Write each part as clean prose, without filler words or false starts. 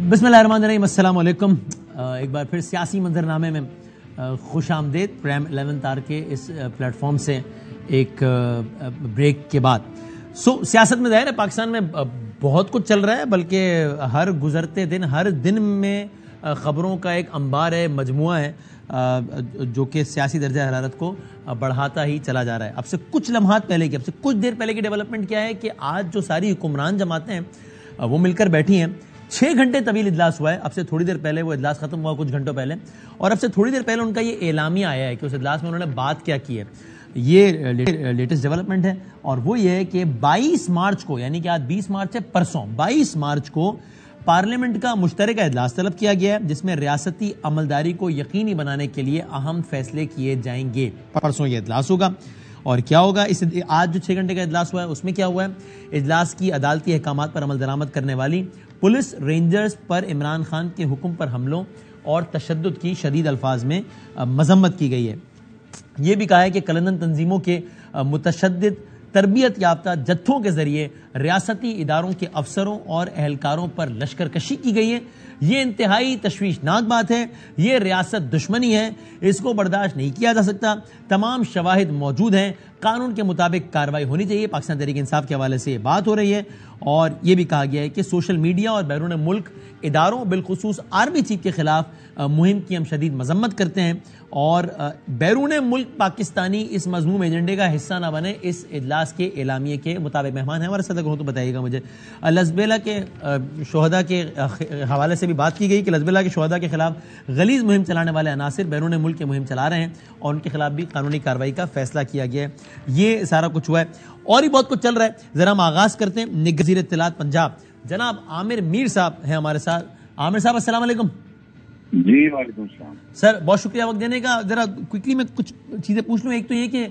بسم اللہ الرحمن الرحیم، السلام علیکم۔ ایک بار پھر سیاسی منظرنامے میں خوش آمدید پرائم 11 تار کے اس پلیٹ فارم سے ایک بریک کے بعد۔ سیاست میں ظاہر ہے پاکستان میں بہت کچھ چل رہا ہے، بلکہ ہر گزرتے دن ہر دن میں خبروں کا ایک انبار ہے، مجموعہ ہے جو کہ سیاسی درجہ حرارت کو بڑھاتا ہی چلا جا رہا ہے۔ اب سے کچھ لمحات پہلے کی، اب سے کچھ دیر پہلے کی ڈیولپمنٹ کیا ہے کہ آج جو ساری حکمران جماعتیں ہیں وہ مل کر بیٹھی ہیں۔ 6 گھنٹے طویل اجلاس ہوا ہے، اب سے تھوڑی دیر پہلے وہ اجلاس ختم ہوا کچھ گھنٹوں پہلے، اور اب سے تھوڑی دیر پہلے ان کا یہ اعلامیہ آیا ہے کہ اس اجلاس میں انہوں نے بات کیا کی ہے۔ یہ لیٹسٹ ڈیولپمنٹ ہے، اور وہ یہ ہے کہ 22 مارچ کو، یعنی کہ آج 20 مارچ ہے، پرسوں 22 مارچ کو پارلیمنٹ کا مشترکہ اجلاس طلب کیا گیا ہے، جس میں ریاستی عملداری کو یقینی بنانے کے لیے اہم فیصلے کیے جائیں گے۔ پرسوں یہ اجلاس ہوگا، اور کیا ہوگا آج جو 6 گھنٹے کا اجلاس ہوا ہے اس میں کیا ہوا ہے؟ اجلاس کی عدالتی احکامات پر عمل درآمد کرنے والی پولیس رینجرز پر عمران خان کے حکم پر حملوں اور تشدد کی شدید الفاظ میں مذمت کی گئی ہے۔ یہ بھی کہا ہے کہ کلندن تنظیموں کے متشدد تربیت یافتہ جتھوں کے ذریعے ریاستی اداروں کے افسروں اور اہلکاروں پر لشکر کشی کی گئی ہے۔ یہ انتہائی تشویشناک بات ہے، یہ ریاست دشمنی ہے، اس کو برداشت نہیں کیا جا سکتا۔ تمام شواہد موجود ہیں، قانون کے مطابق کارروائی ہونی چاہیے۔ پاکستان تحریک انصاف کے حوالے سے یہ بات ہو رہی ہے، اور یہ بھی کہا گیا ہے کہ سوشل میڈیا اور بیرون ملک اداروں بالخصوص آرمی چیف کے خلاف مہم کی ہم شدید مذمت کرتے ہیں، اور بیرون ملک پاکستانی اس مذموم ایجنڈے کا حصہ نہ بنے، اس اجلاس کے اعلامیے کے مطابق۔ مہمان ہیں ہمارے ساتھ، اگر ہوں تو بتائیے گا مجھے۔ لزبیلا کے شہداء کے حوالے سے بھی بات کی گئی کہ لزبیلا کے شہداء کے خلاف غلیظ مہم چلانے والے عناصر بیرون ملک کے مہم چلا رہے ہیں، اور ان کے خلاف بھی قانونی کارروائی کا فیصلہ کیا گیا ہے۔ یہ سارا کچھ ہوا ہے، اور بھی بہت کچھ چل رہا ہے۔ ذرا ہم آغاز کرتے ہیں۔ وزیر اطلاعات پنجاب جناب عامر میر صاحب ہیں ہمارے ساتھ۔ عامر صاحب السلام علیکم۔ جی وعلیکم السلام سر، بہت شکریہ وقت دینے کا۔ ذرا کوئکلی میں کچھ چیزیں پوچھ لوں۔ ایک تو یہ کہ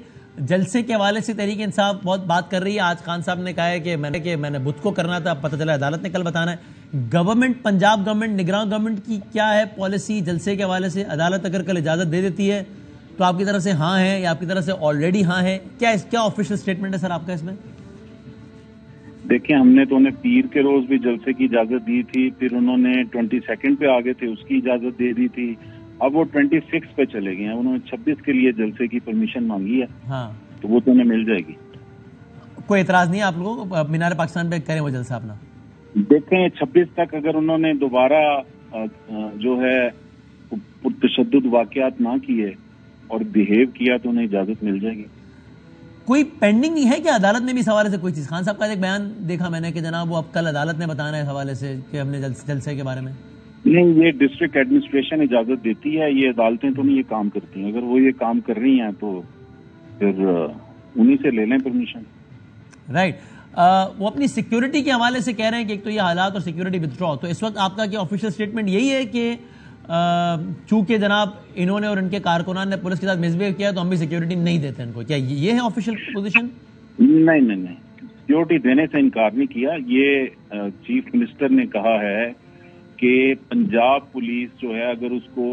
جلسے کے حوالے سے تحریک انصاف بہت بات کر رہی ہے۔ آج خان صاحب نے کہا ہے کہ میں نے بدھ کو کرنا تھا، پتہ چلا عدالت نے کل بتانا ہے۔ گورنمنٹ، پنجاب گورنمنٹ، نگراں گورنمنٹ کی کیا ہے پالیسی جلسے کے حوالے سے؟ عدالت اگر کل اجازت دے دیتی ہے تو آپ کی طرف سے ہاں ہے، یا آپ کی طرف سے آلریڈی ہاں ہے؟ کیا آفیشیل سٹیٹمنٹ ہے سر آپ کا اس میں؟ دیکھیں، ہم نے تو انہیں پیر کے روز بھی جلسے کی اجازت دی تھی، پھر انہوں نے 22 پہ آگے تھے، اس کی اجازت دے دی تھی۔ اب وہ 26 پہ چلے گئے ہیں، انہوں نے 26 کے لیے جلسے کی پرمیشن مانگی ہے، ہاں تو وہ تو انہیں مل جائے گی۔ کوئی اعتراض نہیں ہے آپ لوگوں کو مینار پاکستان پہ کریں وہ جلسہ اپنا؟ دیکھیں 26 تک اگر انہوں نے دوبارہ جو ہے پرتشدد واقعات نہ کیے اور بیہیو کیا تو انہیں اجازت مل جائے گی۔ کوئی پینڈنگ نہیں ہے کہ عدالت نے بھی اس حوالے سے کوئی چیز؟ خان صاحب کا ایک بیان دیکھا میں نے کہ جناب وہ اب کل عدالت نے بتانا ہے اس حوالے سے کہ ہم نے جلسے کے بارے میں۔ نہیں، یہ ڈسٹرکٹ ایڈمنسٹریشن اجازت دیتی ہے، یہ عدالتیں تو نہیں یہ کام کرتی ہیں۔ اگر وہ یہ کام کر رہی ہیں تو پھر انہی سے لے لیں پرمیشن۔ رائٹ۔ وہ اپنی سیکیورٹی کے حوالے سے کہہ رہے ہیں کہ ایک تو یہ حالات اور سیکیورٹی ودرا، تو اس وقت آپ کا کیا آفیشیل سٹیٹمنٹ یہی ہے کہ چونکہ جناب انہوں نے اور ان کے کارکنان نے پولیس کے ساتھ مسبہیو کیا تو ہم بھی سیکیورٹی نہیں دیتے ان کو؟ کیا یہ ہے آفیشیل پوزیشن؟ نہیں، سیکیورٹی دینے سے انکار نہیں کیا۔ یہ چیف منسٹر نے کہا ہے کہ پنجاب پولیس جو ہے اگر اس کو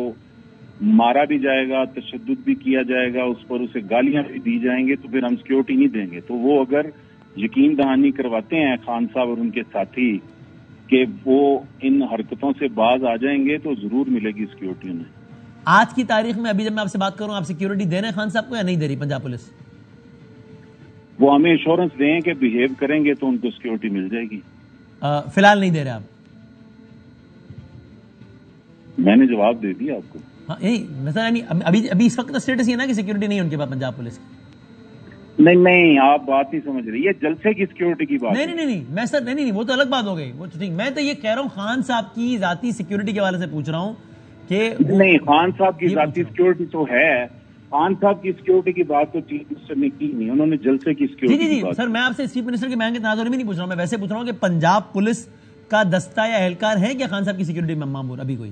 مارا بھی جائے گا، تشدد بھی کیا جائے گا، اس پر اسے گالیاں بھی دی جائیں گے تو پھر ہم سیکیورٹی نہیں دیں گے۔ تو وہ اگر یقین دہانی کرواتے ہیں خان صاحب اور ان کے ساتھی کہ وہ ان حرکتوں سے باز آ جائیں گے تو ضرور ملے گی سیکیورٹی انہیں۔ آج کی تاریخ میں ابھی جب میں آپ سے بات کروں، آپ سیکیورٹی دے رہے ہیں خان صاحب کو یا نہیں دے رہی پنجاب پولیس؟ وہ ہمیں ایشورنس دیں کہ بیہیو کریں گے تو ان کو سیکیورٹی مل جائے گی۔ فی الحال نہیں دے رہے آپ؟ میں نے جواب دے دیا آپ کو۔ ہاں، مثلا ابھی اس وقت کا اسٹیٹس یہ نا کہ سیکیورٹی نہیں ہے ان کے پاس پنجاب پولیس کی؟ نہیں، آپ بات نہیں سمجھ رہی، یہ جلسے کی سیکیورٹی کی بات۔ نہیں میں سر نہیں، وہ تو الگ بات ہو گئی، وہ ٹھیک۔ میں تو یہ کہہ رہا ہوں خان صاحب کی ذاتی سیکیورٹی کے حوالے سے پوچھ رہا ہوں کہ نہیں، خان صاحب کی ذاتی سیکیورٹی تو ہے۔ خان صاحب کی سیکیورٹی کی بات تو چیف منسٹر نے کی نہیں، انہوں نے جلسے کی سیکیورٹی کی بات۔ سر میں آپ سے چیف منسٹر کے بیان کے تناظر میں نہیں پوچھ رہا ہوں، میں ویسے پوچھ رہا ہوں کہ پنجاب پولیس کا دستہ یا اہلکار ہے کیا خان صاحب کی سیکیورٹی میں مامور ابھی کوئی؟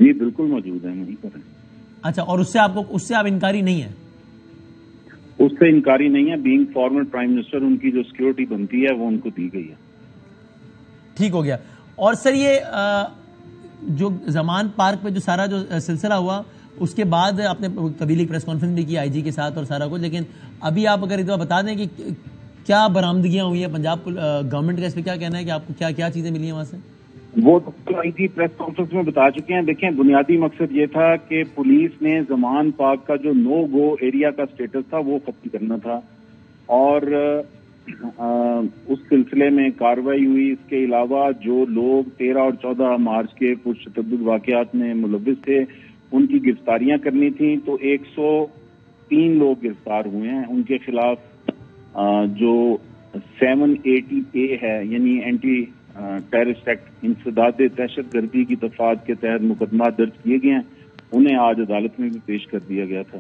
جی بالکل موجود ہے، وہیں پر ہے۔ اچھا، اور اس سے آپ انکاری نہیں ہے؟ اس سے انکاری نہیں ہے، بینگ فارمر پرائم منسٹر ان کی جو سیکیورٹی بنتی ہے وہ ان کو دی گئی ہے۔ ٹھیک ہو گیا۔ اور سر یہ جو زمان پارک پہ جو سارا جو سلسلہ ہوا اس کے بعد آپ نے قبیلی پریس کانفرنس بھی کی آئی جی کے ساتھ اور سارا کچھ، لیکن ابھی آپ اگر اتنا بتا دیں کہ کیا برآمدگیاں ہوئی ہیں پنجاب گورنمنٹ کا، اس پہ کیا کہنا ہے کہ آپ کو کیا چیزیں ملی ہیں وہاں سے؟ وہ تو آئی تھی پریس کانفرنس میں بتا چکے ہیں. دیکھیں بنیادی مقصد یہ تھا کہ پولیس نے زمان پاک کا جو نو گو ایریا کا سٹیٹس تھا وہ ختم کرنا تھا اور اس سلسلے میں کارروائی ہوئی. اس کے علاوہ جو لوگ 13 اور 14 مارچ کے پرتشدد واقعات میں ملوث تھے ان کی گرفتاریاں کرنی تھیں. تو 103 لوگ گرفتار ہوئے ہیں. ان کے خلاف جو 780A ہے یعنی اینٹی ٹیررسٹ ایکٹ انسداد دہشت گردی کی دفعات کے تحت مقدمات درج کیے گئے ہیں. انہیں آج عدالت میں بھی پیش کر دیا گیا تھا.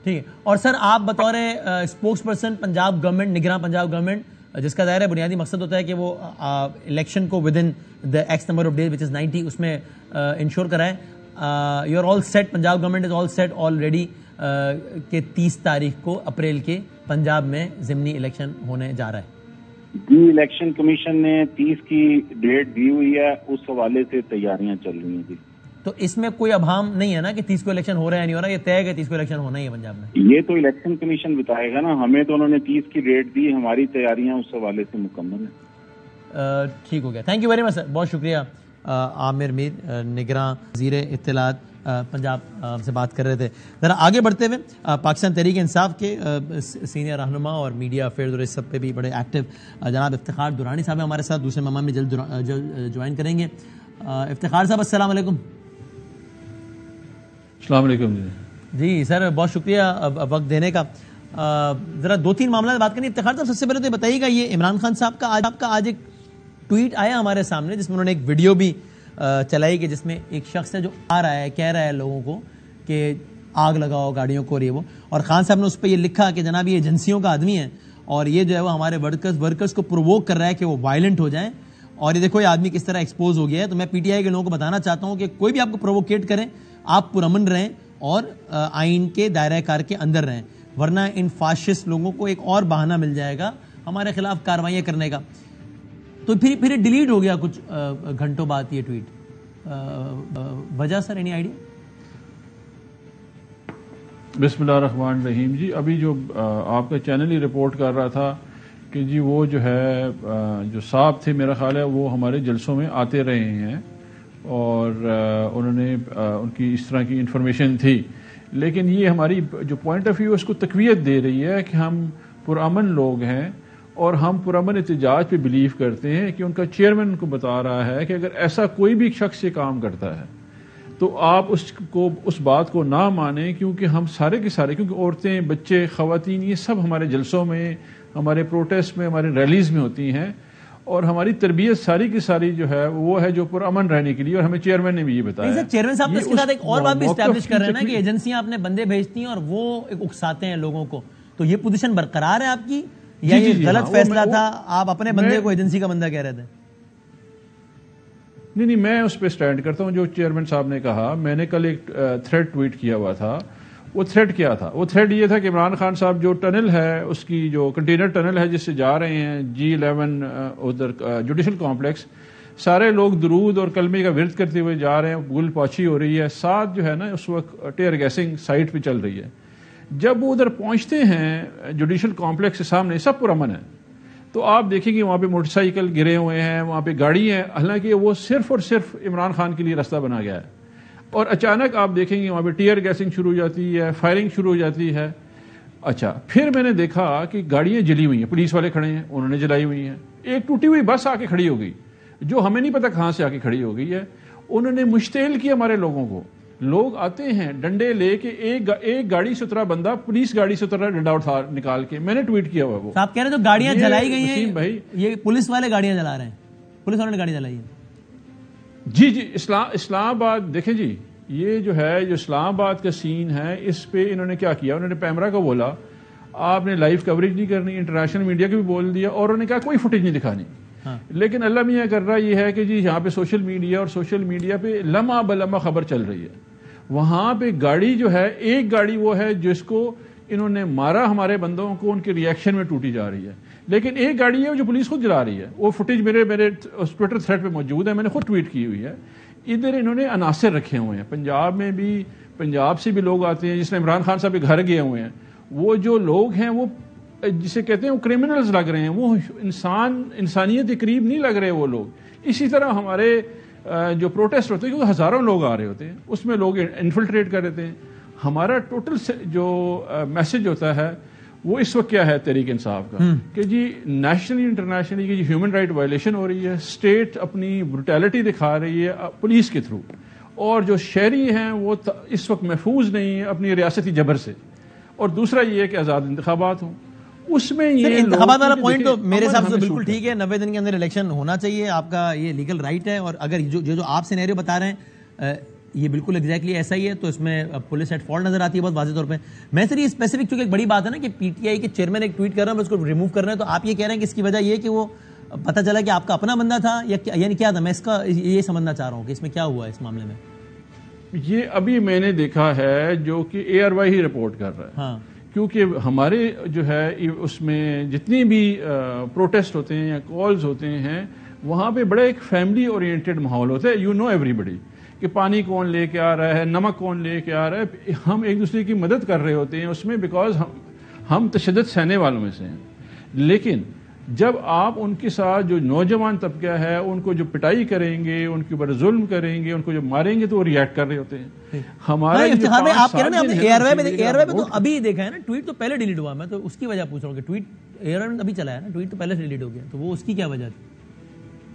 ٹھیک ہے. اور سر آپ بطور اسپوکس پرسن پنجاب گورنمنٹ نگراں پنجاب گورنمنٹ جس کا ظاہر ہے بنیادی مقصد ہوتا ہے کہ وہ الیکشن کو within the x number of days which is 90 اس میں انشور کرائیں. You are all set, Punjab government is all set already کہ 30 تاریخ کو اپریل کے پنجاب میں ضمنی الیکشن ہونے جا رہا ہے. جی الیکشن کمیشن نے 30 کی ڈیٹ دی ہوئی ہے, اس حوالے سے تیاریاں چل رہی ہیں. جی تو اس میں کوئی ابہام نہیں ہے نا کہ 30 کو الیکشن ہو رہا ہے نہیں ہو رہا, یہ طے ہے کہ 30 کو الیکشن ہونا ہی ہے پنجاب میں؟ یہ تو الیکشن کمیشن بتائے گا نا, ہمیں تو انہوں نے 30 کی ڈیٹ دی, ہماری تیاریاں اس حوالے سے مکمل ہیں. ٹھیک ہو گیا. تھینک یو ویری مچ سر, بہت شکریہ. عامر میر نگراں وزیر اطلاعات پنجاب سے بات کر رہے تھے. ذرا آگے بڑھتے ہوئے پاکستان تحریک انصاف کے سینئر رہنما اور میڈیا افیئرز اور اس سب پہ بھی بڑے ایکٹیو جناب افتخار درانی صاحب ہمارے ساتھ دوسرے مہمان میں جلد جوائن کریں گے. افتخار صاحب السلام علیکم. السلام علیکم. جی سر بہت شکریہ وقت دینے کا. ذرا 2-3 معاملات بات کریں. افتخار صاحب سب سے پہلے تو بتائیے گا, یہ عمران خان صاحب کا آج ایک ٹویٹ آیا ہمارے سامنے جس میں انہوں نے ایک ویڈیو بھی چلائی کہ جس میں ایک شخص ہے جو آ رہا ہے کہہ رہا ہے لوگوں کو کہ آگ لگاؤ گاڑیوں کو, اور یہ وہ, اور خان صاحب نے اس پہ یہ لکھا کہ جناب یہ ایجنسیوں کا آدمی ہے اور یہ جو ہے وہ ہمارے ورکرز کو پرووک کر رہا ہے کہ وہ وائلنٹ ہو جائیں. اور یہ دیکھو یہ آدمی کس طرح ایکسپوز ہو گیا ہے. تو میں پی ٹی آئی کے لوگوں کو بتانا چاہتا ہوں کہ کوئی بھی آپ کو پرووکیٹ کریں آپ پرامن رہیں اور آئین کے دائرہ کار کے اندر رہیں, ورنہ ان فاشسٹ لوگوں کو ایک اور بہانہ مل جائے گا ہمارے خلاف کارروائیاں کرنے کا. تو پھر ڈیلیٹ ہو گیا کچھ گھنٹوں بعد یہ ٹویٹ. وجہ سر اینی آئیڈیا؟ بسم اللہ الرحمن الرحیم. جی ابھی جو آپ کا چینل ہی رپورٹ کر رہا تھا کہ جی وہ جو ہے جو صاحب تھے میرا خیال ہے وہ ہمارے جلسوں میں آتے رہے ہیں اور انہوں نے ان کی اس طرح کی انفارمیشن تھی, لیکن یہ ہماری جو پوائنٹ آف ویو اس کو تقویت دے رہی ہے کہ ہم پرامن لوگ ہیں اور ہم پرامن احتجاج پہ بلیو کرتے ہیں کہ ان کا چیئرمین ان کو بتا رہا ہے کہ اگر ایسا کوئی بھی شخص یہ کام کرتا ہے تو آپ اس بات کو نہ مانیں, کیونکہ ہم سارے کے سارے, کیونکہ عورتیں بچے خواتین یہ سب ہمارے جلسوں میں ہمارے پروٹیسٹ میں ہمارے ریلیز میں ہوتی ہیں اور ہماری تربیت ساری کی ساری جو ہے وہ ہے جو پرامن رہنے کے لیے, اور ہمیں چیئرمین نے بھی یہ بتایا. چیئرمین صاحب اس کے ساتھ ایک اور بات بھی اسٹیبلش کر رہے ہیں نا کہ ایجنسیاں اپنے بندے بھیجتی ہیں اور وہ اکساتے ہیں لوگوں کو, تو یہ پوزیشن برقرار ہے آپ کی یا یہ غلط فیصلہ تھا؟ آپ اپنے بندے کو ایجنسی کا بندہ کہہ رہے تھے. نہیں میں اس پہ سٹینڈ کرتا ہوں جو چیئرمین صاحب نے کہا. میں نے کل ایک تھریڈ ٹویٹ کیا ہوا تھا. وہ تھریڈ کیا تھا؟ وہ تھریڈ یہ تھا کہ عمران خان صاحب جو ٹنل ہے اس کی جو کنٹینر ٹنل ہے جس سے جا رہے ہیں G11 ادھر جوڈیشل کمپلیکس, سارے لوگ درود اور کلمے کا ورد کرتے ہوئے جا رہے ہیں, گل پوچھی ہو رہی ہے, ساتھ جو ہے نا اس وقت ٹیئر گیسنگ سائٹ پہ چل رہی ہے. جب وہ ادھر پہنچتے ہیں جوڈیشل کمپلیکس کے سامنے سب پرامن ہے, تو آپ دیکھیں گے وہاں پہ موٹر سائیکل گرے ہوئے ہیں, وہاں پہ گاڑی ہے, حالانکہ وہ صرف اور صرف عمران خان کے لیے راستہ بنا گیا ہے. اور اچانک آپ دیکھیں گے وہاں پہ ٹیئر گیسنگ شروع ہو جاتی ہے, فائرنگ شروع ہو جاتی ہے. اچھا پھر میں نے دیکھا کہ گاڑیاں جلی ہوئی ہیں, پولیس والے کھڑے ہیں, انہوں نے جلائی ہوئی ہیں. ایک ٹوٹی ہوئی بس آ کے کھڑی ہو گئی جو ہمیں نہیں پتا کہاں سے آ کے کھڑی ہو گئی ہے. انہوں نے مشتعل کیا ہمارے لوگوں کو. لوگ آتے ہیں ڈنڈے لے کے, ایک گاڑی سے اترا بندہ, پولیس گاڑی سے اترا ڈنڈا اٹھا نکال کے. میں نے ٹویٹ کیا ہوا وہ. آپ کہہ رہے تو گاڑیاں جلائی گئی ہیں بھائی, یہ پولیس والے گاڑیاں جلا رہے ہیں, پولیس والوں نے گاڑی جلائی ہے. جی اسلام آباد دیکھیں جی, یہ جو ہے جو اسلام آباد کا سین ہے اس پہ انہوں نے کیا کیا, انہوں نے پیمرا کو بولا آپ نے لائیو کوریج نہیں کرنی, انٹرنیشنل میڈیا کو بھی بول دیا, اور انہوں نے کہا کوئی فوٹیج نہیں دکھانی. لیکن اللہ میاں کر رہا یہ ہے کہ جی یہاں پہ سوشل میڈیا, اور سوشل میڈیا پہ لمحہ بلمحہ خبر چل رہی ہے. وہاں پہ گاڑی جو ہے, ایک گاڑی وہ ہے جس کو انہوں نے مارا ہمارے بندوں کو, ان کے ریئیکشن میں ٹوٹی جا رہی ہے. لیکن ایک گاڑی ہے جو پولیس خود جلا رہی ہے. وہ فوٹیج میرے ٹویٹر تھریڈ پہ موجود ہے, میں نے خود ٹویٹ کی ہوئی ہے. ادھر انہوں نے عناصر رکھے ہوئے ہیں, پنجاب میں بھی, پنجاب سے بھی لوگ آتے ہیں, جس میں عمران خان صاحب کے گھر گئے ہوئے ہیں. وہ جو لوگ ہیں وہ جسے کہتے ہیں وہ کرمنلز لگ رہے ہیں، وہ انسانیت کے قریب نہیں لگ رہے وہ لوگ. اسی طرح ہمارے جو پروٹیسٹ ہوتے ہیں وہ ہزاروں لوگ آ رہے ہوتے ہیں، اس میں لوگ انفلٹریٹ کر دیتے ہیں. ہمارا ٹوٹل جو میسج ہوتا ہے وہ اس وقت کیا ہے تحریک انصاف کا کہ جی نیشنلی انٹرنیشنلی کی ہیومن رائٹ وائلیشن ہو رہی ہے، اسٹیٹ اپنی بروٹیلٹی دکھا رہی ہے پولیس کے تھرو، اور جو شہری ہیں وہ اس وقت محفوظ نہیں ہیں اپنی ریاستی جبر سے. اور دوسرا یہ ہے کہ آزاد انتخابات ہوں، اس میں یہ انتخابات والا پوائنٹ تو میرے حساب سے بالکل ٹھیک ہے. 90 دن کے اندر الیکشن ہونا چاہیے، آپ کا یہ لیگل رائٹ ہے. اور اگر جو آپ سینیریو بتا رہے ہیں یہ بالکل ایگزیکٹلی ایسا ہی ہے تو اس میں پولیس ایٹ فالٹ نظر آتی ہے بہت واضح طور پہ. میں سر یہ اسپیسیفک چونکہ ایک بڑی بات ہے نا کہ پی ٹی آئی کے چیئرمین ایک ٹویٹ کر رہے ہیں اس کو ریموو کر رہے ہیں، تو آپ یہ کہہ رہے ہیں کہ اس کی وجہ یہ کہ وہ پتہ چلا کہ آپ کا اپنا بندہ تھا یا یعنی کیا تھا؟ میں اس کا یہ سمجھنا چاہ رہا ہوں کہ اس میں کیا ہوا ہے اس معاملے میں. یہ ابھی میں نے دیکھا ہے جو کہ ARY ہی رپورٹ کر رہا ہے. ہاں، کیونکہ ہمارے جو ہے اس میں جتنی بھی پروٹیسٹ ہوتے ہیں یا کالز ہوتے ہیں وہاں پہ بڑا ایک فیملی اورینٹڈ ماحول ہوتا ہے. یو نو ایوری بڈی کہ پانی کون لے کے آ رہا ہے، نمک کون لے کے آ رہا ہے. ہم ایک دوسرے کی مدد کر رہے ہوتے ہیں اس میں، بیکاز ہم تشدد سہنے والوں میں سے ہیں. لیکن جب آپ ان کے ساتھ جو نوجوان طبقہ ہے ان کو جو پٹائی کریں گے، ان کے اوپر ظلم کریں گے، ان کو جو ماریں گے تو وہ ریئیکٹ کر رہے ہوتے ہیں. ہمارے افتخار میں آپ کہہ رہے ہیں ARY میں تو ابھی دیکھا ہے نا، ٹویٹ تو پہلے ڈیلیٹ ہوا. میں تو اس کی وجہ پوچھ رہا ہوں کہ ٹویٹ ARY میں ابھی چلا ہے نا، ٹویٹ تو پہلے سے ڈیلیٹ ہو گیا، تو وہ اس کی کیا وجہ تھی؟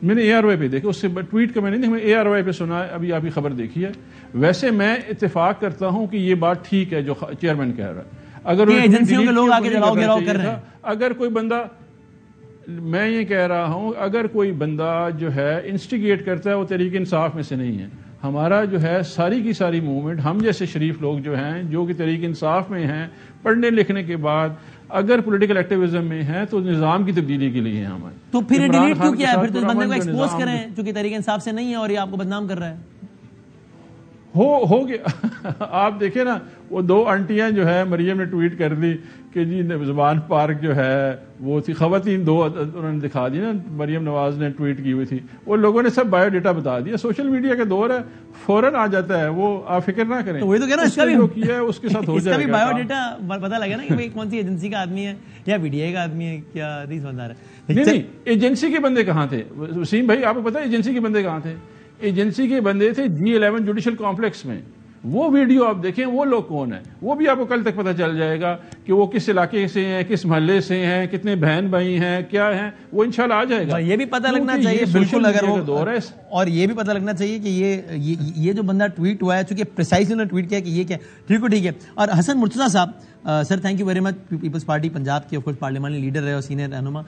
میں نے ARY پہ دیکھا، اس سے ٹویٹ کا میں نے نہیں، ARY پہ سنا ہے. ابھی آپ کی خبر دیکھی ہے. ویسے میں اتفاق کرتا ہوں کہ یہ بات ٹھیک ہے جو چیئرمین کہہ رہا ہے. اگر ایجنسیوں کے لوگ آگے جلاؤ گھیراؤ کر رہے ہیں، اگر کوئی بندہ، میں یہ کہہ رہا ہوں اگر کوئی بندہ جو ہے انسٹیگیٹ کرتا ہے وہ تحریک انصاف میں سے نہیں ہے. ہمارا جو ہے ساری کی ساری موومنٹ، ہم جیسے شریف لوگ جو ہیں جو کہ تحریک انصاف میں ہیں، پڑھنے لکھنے کے بعد اگر پولیٹیکل ایکٹیویزم میں ہیں تو نظام کی تبدیلی کے لیے ہیں ہمارے. تو پھر ڈیلیٹ کیوں کیا ہے؟ پھر تو اس بندے کو ایکسپوز کریں چونکہ تحریک انصاف سے نہیں ہے اور یہ آپ کو بدنام کر رہا ہے. ہو گیا. آپ دیکھیں نا وہ 2 آنٹیاں جو ہے مریم نے ٹویٹ کر دی کہ جی زبان پارک جو ہے وہ تھی، خواتین 2 انہوں نے دکھا دی نا، مریم نواز نے ٹویٹ کی ہوئی تھی. وہ لوگوں نے سب بایو ڈیٹا بتا دیا. سوشل میڈیا کا دور ہے، فوراً آ جاتا ہے وہ، آپ فکر نہ کریں. تو وہی تو کہہ رہا ہوں اس کا بھی کیا ہے اس کے ساتھ ہو جائے گا. بایو ڈیٹا پتہ لگا نا کہ کون سی ایجنسی کا آدمی ہے یا PTI کا آدمی ہے، کیا ریس بندہ ہے. نہیں، ایجنسی کے بندے کہاں تھے وسیم بھائی؟ آپ کو پتا ہے ایجنسی کے بندے کہاں تھے؟ ایجنسی کے بندے تھے G11 جوڈیشل کمپلیکس میں. وہ ویڈیو آپ دیکھیں وہ لوگ کون ہیں، وہ بھی آپ کو کل تک پتہ چل جائے گا کہ وہ کس علاقے سے ہیں، کس محلے سے ہیں، کتنے بہن بھائی ہیں، کیا ہیں. وہ انشاءاللہ آ جائے گا. یہ بھی پتہ لگنا چاہیے بالکل، اگر وہ دور ہے. اور یہ بھی پتہ لگنا چاہیے کہ یہ جو بندہ ٹویٹ ہوا ہے، چونکہ پریسائزلی انہوں نے ٹویٹ کیا کہ یہ کیا. ٹھیک ہے. اور حسن مرتضیٰ صاحب، sir thank you very much, Peoples Party Punjab کے پارلیمانی لیڈر رہے اور سینئر رہنما.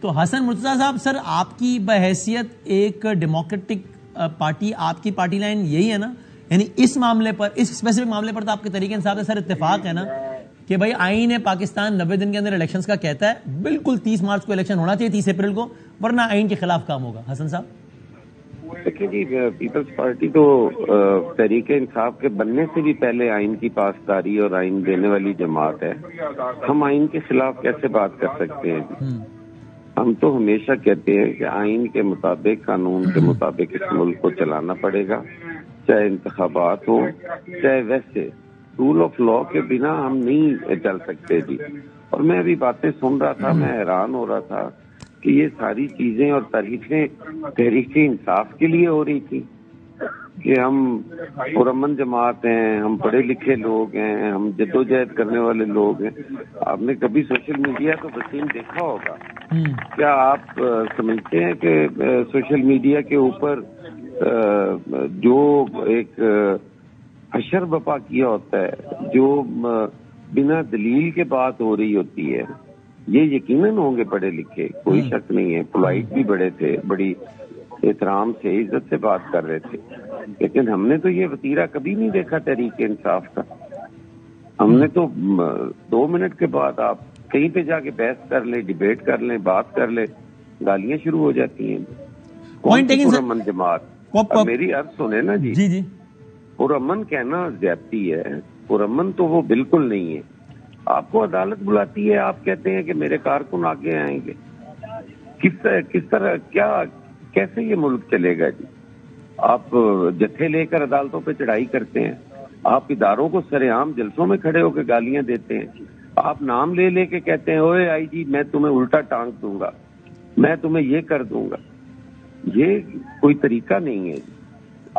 تو حسن مرتضیٰ صاحب، سر آپ کی بحیثیت ایک ڈیموکریٹک پارٹی، آپ کی پارٹی لائن یہی ہے نا؟ یعنی اس معاملے پر، اس اسپیسیفک معاملے پر تو آپ کے تحریک انصاف سے سر اتفاق ہے نا کہ بھائی آئین پاکستان 90 دن کے اندر الیکشنز کا کہتا ہے، بالکل 30 مارچ کو الیکشن ہونا چاہیے، 30 اپریل کو، ورنہ آئین کے خلاف کام ہوگا. حسن صاحب دیکھیں جی، پیپلز پارٹی تو تحریک انصاف کے بننے سے بھی پہلے آئین کی پاسداری اور آئین دینے والی جماعت ہے. ہم آئین کے خلاف کیسے بات کر سکتے ہیں؟ ہم تو ہمیشہ کہتے ہیں کہ آئین کے مطابق، قانون کے مطابق اس ملک کو چلانا پڑے گا، چاہے انتخابات ہوں چاہے ویسے. رول آف لا کے بنا ہم نہیں چل سکتے جی. اور میں ابھی باتیں سن رہا تھا، میں حیران ہو رہا تھا کہ یہ ساری چیزیں اور تعریفیں تحریک انصاف کے لیے ہو رہی تھی کہ ہم پرامن جماعت ہیں، ہم پڑھے لکھے لوگ ہیں، ہم جدوجہد کرنے والے لوگ ہیں. آپ نے کبھی سوشل میڈیا کو وسیم دیکھا ہوگا؟ کیا آپ سمجھتے ہیں کہ سوشل میڈیا کے اوپر جو ایک حشر بپا کیا ہوتا ہے، جو بنا دلیل کے بات ہو رہی ہوتی ہے، یہ یقیناً ہوں گے پڑھے لکھے، کوئی شک نہیں ہے. پولائٹ بھی بڑے تھے، بڑی احترام سے عزت سے بات کر رہے تھے. لیکن ہم نے تو یہ وتیرہ کبھی نہیں دیکھا تحریک انصاف کا. ہم نے تو 2 منٹ کے بعد آپ کہیں پہ جا کے بحث کر لیں، ڈیبیٹ کر لیں، بات کر لیں، گالیاں شروع ہو جاتی ہیں. پرامن جماعت، میری عرض سنیں نا جی. پرامن کہنا زیادتی ہے، پرامن تو وہ بالکل نہیں ہے. آپ کو عدالت بلاتی ہے، آپ کہتے ہیں کہ میرے کارکن آگے آئیں گے. کس طرح کیسے یہ ملک چلے گا جی؟ آپ جتھے لے کر عدالتوں پہ چڑھائی کرتے ہیں، آپ اداروں کو سر عام جلسوں میں کھڑے ہو کے گالیاں دیتے ہیں. آپ نام لے لے کے کہتے ہیں اوے آئی جی میں تمہیں الٹا ٹانک دوں گا، میں تمہیں یہ کر دوں گا، یہ کوئی طریقہ نہیں ہے.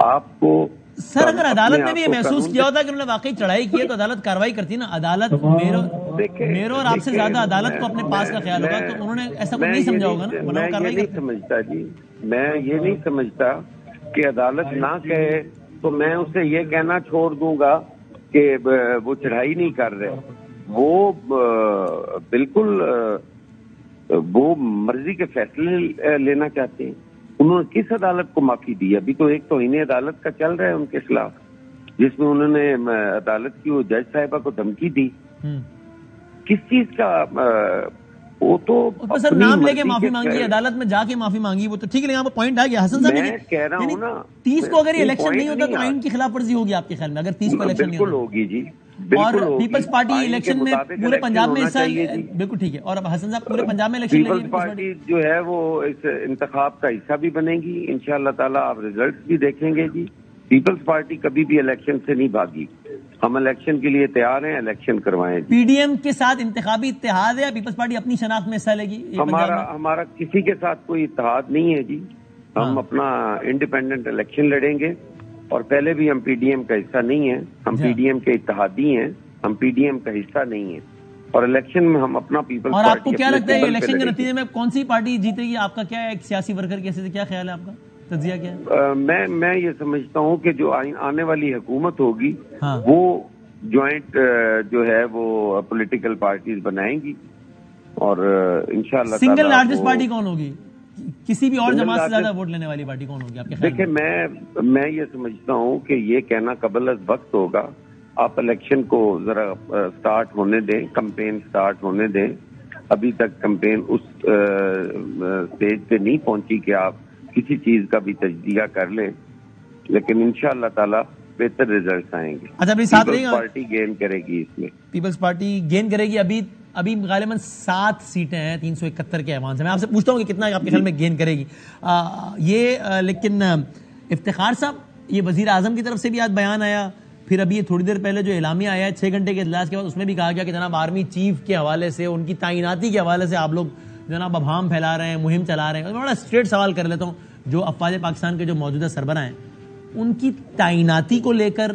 آپ کو سر اگر عدالت نے بھی یہ محسوس کیا ہوتا کہ انہوں نے واقعی چڑھائی کی ہے تو عدالت کاروائی کرتی نا. عدالت میرے اور آپ سے زیادہ عدالت کو اپنے پاس کا خیال ہوگا، تو انہوں نے ایسا کچھ نہیں سمجھا ہوگا نا. میں یہ نہیں سمجھتا جی، میں یہ نہیں سمجھتا کہ عدالت نہ کہے تو میں اسے یہ کہنا چھوڑ دوں گا کہ وہ چڑھائی نہیں کر رہے. وہ بالکل وہ مرضی کے فیصلے لینا چاہتے ہیں. انہوں نے کس عدالت کو معافی دی؟ ابھی تو ایک توہین عدالت کا چل رہا ہے ان کے خلاف، جس میں انہوں نے عدالت کی وہ جج صاحبہ کو دھمکی دی. کس چیز کا؟ وہ تو سر نام لے کے معافی مانگی، عدالت میں جا کے معافی مانگی، وہ تو ٹھیک ہے. یہاں پہ پوائنٹ آ گیا حسن صاحب. میں کہہ رہا ہوں نا 30 کو اگر یہ الیکشن نہیں ہوتا تو آئین کی خلاف ورزی ہوگی آپ کے خیال میں؟ اگر 30 کو الیکشن نہیں بالکل ہوگی جی، اور پیپلز پارٹی الیکشن میں پورے پنجاب میں حصہ، بالکل ٹھیک ہے. اور اب حسن صاحب پورے پنجاب میں الیکشن پیپلز پارٹی جو ہے وہ اس انتخاب کا حصہ بھی بنے گی انشاءاللہ تعالیٰ. آپ ریزلٹس بھی دیکھیں گے جی. پیپلز پارٹی کبھی بھی الیکشن سے نہیں بھاگی. ہم الیکشن کے لیے تیار ہیں، الیکشن کروائیں. پی ڈی ایم کے ساتھ انتخابی اتحاد ہے یا پیپلز پارٹی اپنی شناخت میں حصہ لے گی؟ ہمارا کسی کے ساتھ کوئی اتحاد نہیں ہے جی. ہم اپنا انڈیپینڈنٹ الیکشن لڑیں گے، اور پہلے بھی ہم پی ڈی ایم کا حصہ نہیں ہیں. ہم پی ڈی ایم کے اتحادی ہیں، ہم پی ڈی ایم کا حصہ نہیں ہیں. اور الیکشن میں ہم اپنا پیپلز پارٹی. اور آپ کو کیا لگتا ہے الیکشن کے نتیجے میں کون سی پارٹی جیتے گی؟ آپ کا کیا ہے ایک سیاسی ورکر کی حیثیت سے کیا خیال ہے آپ کا؟ تجزیہ کیا ہے؟ میں یہ سمجھتا ہوں کہ جو آنے والی حکومت ہوگی وہ جوائنٹ جو ہے وہ پولیٹیکل پارٹیز بنائیں گی، اور انشاءاللہ سنگل لارجسٹ پارٹی کون ہوگی؟ کسی بھی اور جماعت سے زیادہ ووٹ لینے والی پارٹی کون ہوگی آپ کے خیال میں؟ دیکھیں میں یہ سمجھتا ہوں کہ یہ کہنا قبل از وقت ہوگا. آپ الیکشن کو ذرا سٹارٹ ہونے دیں، کمپین سٹارٹ ہونے دیں. ابھی تک کمپین اس سٹیج پہ نہیں پہنچی کہ آپ کسی چیز کا بھی تجزیہ کر لیں، لیکن انشاءاللہ تعالی بہتر ریزلٹس آئیں گے. اچھا ابھی ساتھ پیپلز پارٹی گین کرے گی. اس میں پیپلز پارٹی گین کرے گی. ابھی غالباً 7 سیٹیں ہیں 371 کے ایوان سے. میں آپ سے پوچھتا ہوں کہ کتنا آپ کے خیال میں گین کرے گی یہ. لیکن افتخار صاحب یہ وزیر اعظم کی طرف سے بھی آج بیان آیا، پھر ابھی تھوڑی دیر پہلے جو اعلامیہ آیا ہے 6 گھنٹے کے اجلاس کے بعد، اس میں بھی کہا گیا کہ جناب آرمی چیف کے حوالے سے، ان کی تعیناتی کے حوالے سے آپ لوگ جناب ابہام پھیلا رہے ہیں، مہم چلا رہے ہیں. بڑا اسٹریٹ سوال کر لیتا ہوں، جو افواج پاکستان کے جو موجودہ سربراہ ہیں ان کی تعیناتی کو لے کر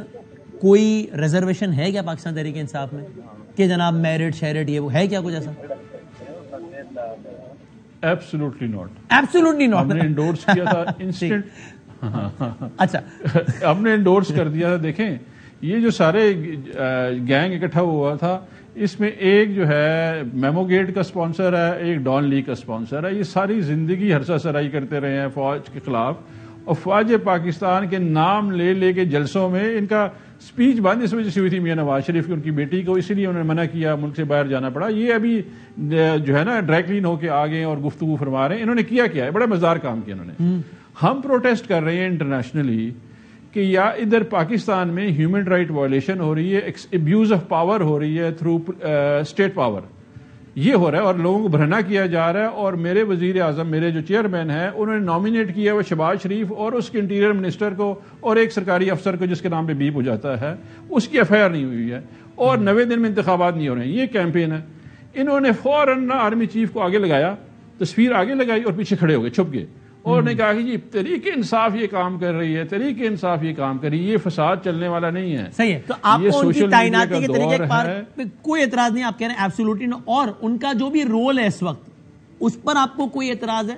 کوئی ریزرویشن ہے کیا پاکستان تحریک انصاف میں کہ جناب میرٹ شیرٹ یہ وہ ہے کیا کچھ ایسا؟ Absolutely not. Absolutely not. ہم نے انڈورس کیا تھا انسٹنٹ. اچھا ہم نے انڈورس کر دیا تھا. دیکھیں یہ جو سارے گینگ اکٹھا ہوا تھا، اس میں ایک جو ہے میمو گیٹ کا سپانسر ہے، ایک ڈان لی کا سپانسر ہے. یہ ساری زندگی ہرسہ سرائی کرتے رہے ہیں فوج کے خلاف، اور فوج پاکستان کے نام لے لے کے جلسوں میں ان کا سپیچ بند اس وجہ سے ہوئی تھی میاں نواز شریف کی، ان کی بیٹی کو، اسی لیے انہوں نے منع کیا، ملک سے باہر جانا پڑا. یہ ابھی جو ہے نا ڈائریکٹلی ہو کے آگے اور گفتگو فرما رہے ہیں. انہوں نے کیا ہے بڑا مزدار کام کیا انہوں نے. ہم پروٹیسٹ کر رہے ہیں انٹرنیشنلی کہ یا ادھر پاکستان میں ہیومن رائٹ وائلیشن ہو رہی ہے، ابیوز آف پاور ہو رہی ہے تھرو اسٹیٹ پاور، یہ ہو رہا ہے اور لوگوں کو بھرنا کیا جا رہا ہے. اور میرے وزیر اعظم، میرے جو چیئرمین ہیں، انہوں نے نامینیٹ کیا وہ شہباز شریف اور اس کے انٹیریئر منسٹر کو اور ایک سرکاری افسر کو جس کے نام پہ بیپ ہو جاتا ہے، اس کی ایف آئی آر نہیں ہوئی ہے، اور 90 دن میں انتخابات نہیں ہو رہے ہیں. یہ کیمپین ہے. انہوں نے فوراً آرمی چیف کو آگے لگایا، تصویر آگے لگائی اور پیچھے کھڑے ہو گئے چھپ گئے، اور نے کہا کہ جی تحریک انصاف یہ کام کر رہی ہے، تحریک انصاف یہ کام کر رہی ہے، یہ فساد چلنے والا نہیں ہے. صحیح ہے. تو آپ کو ان کی تعیناتی کے طریقے پر کوئی اعتراض نہیں؟ آپ کہہ رہے ہیں ایبسولوٹلی نو. اور ان کا جو بھی رول ہے اس وقت، اس پر آپ کو کوئی اعتراض ہے؟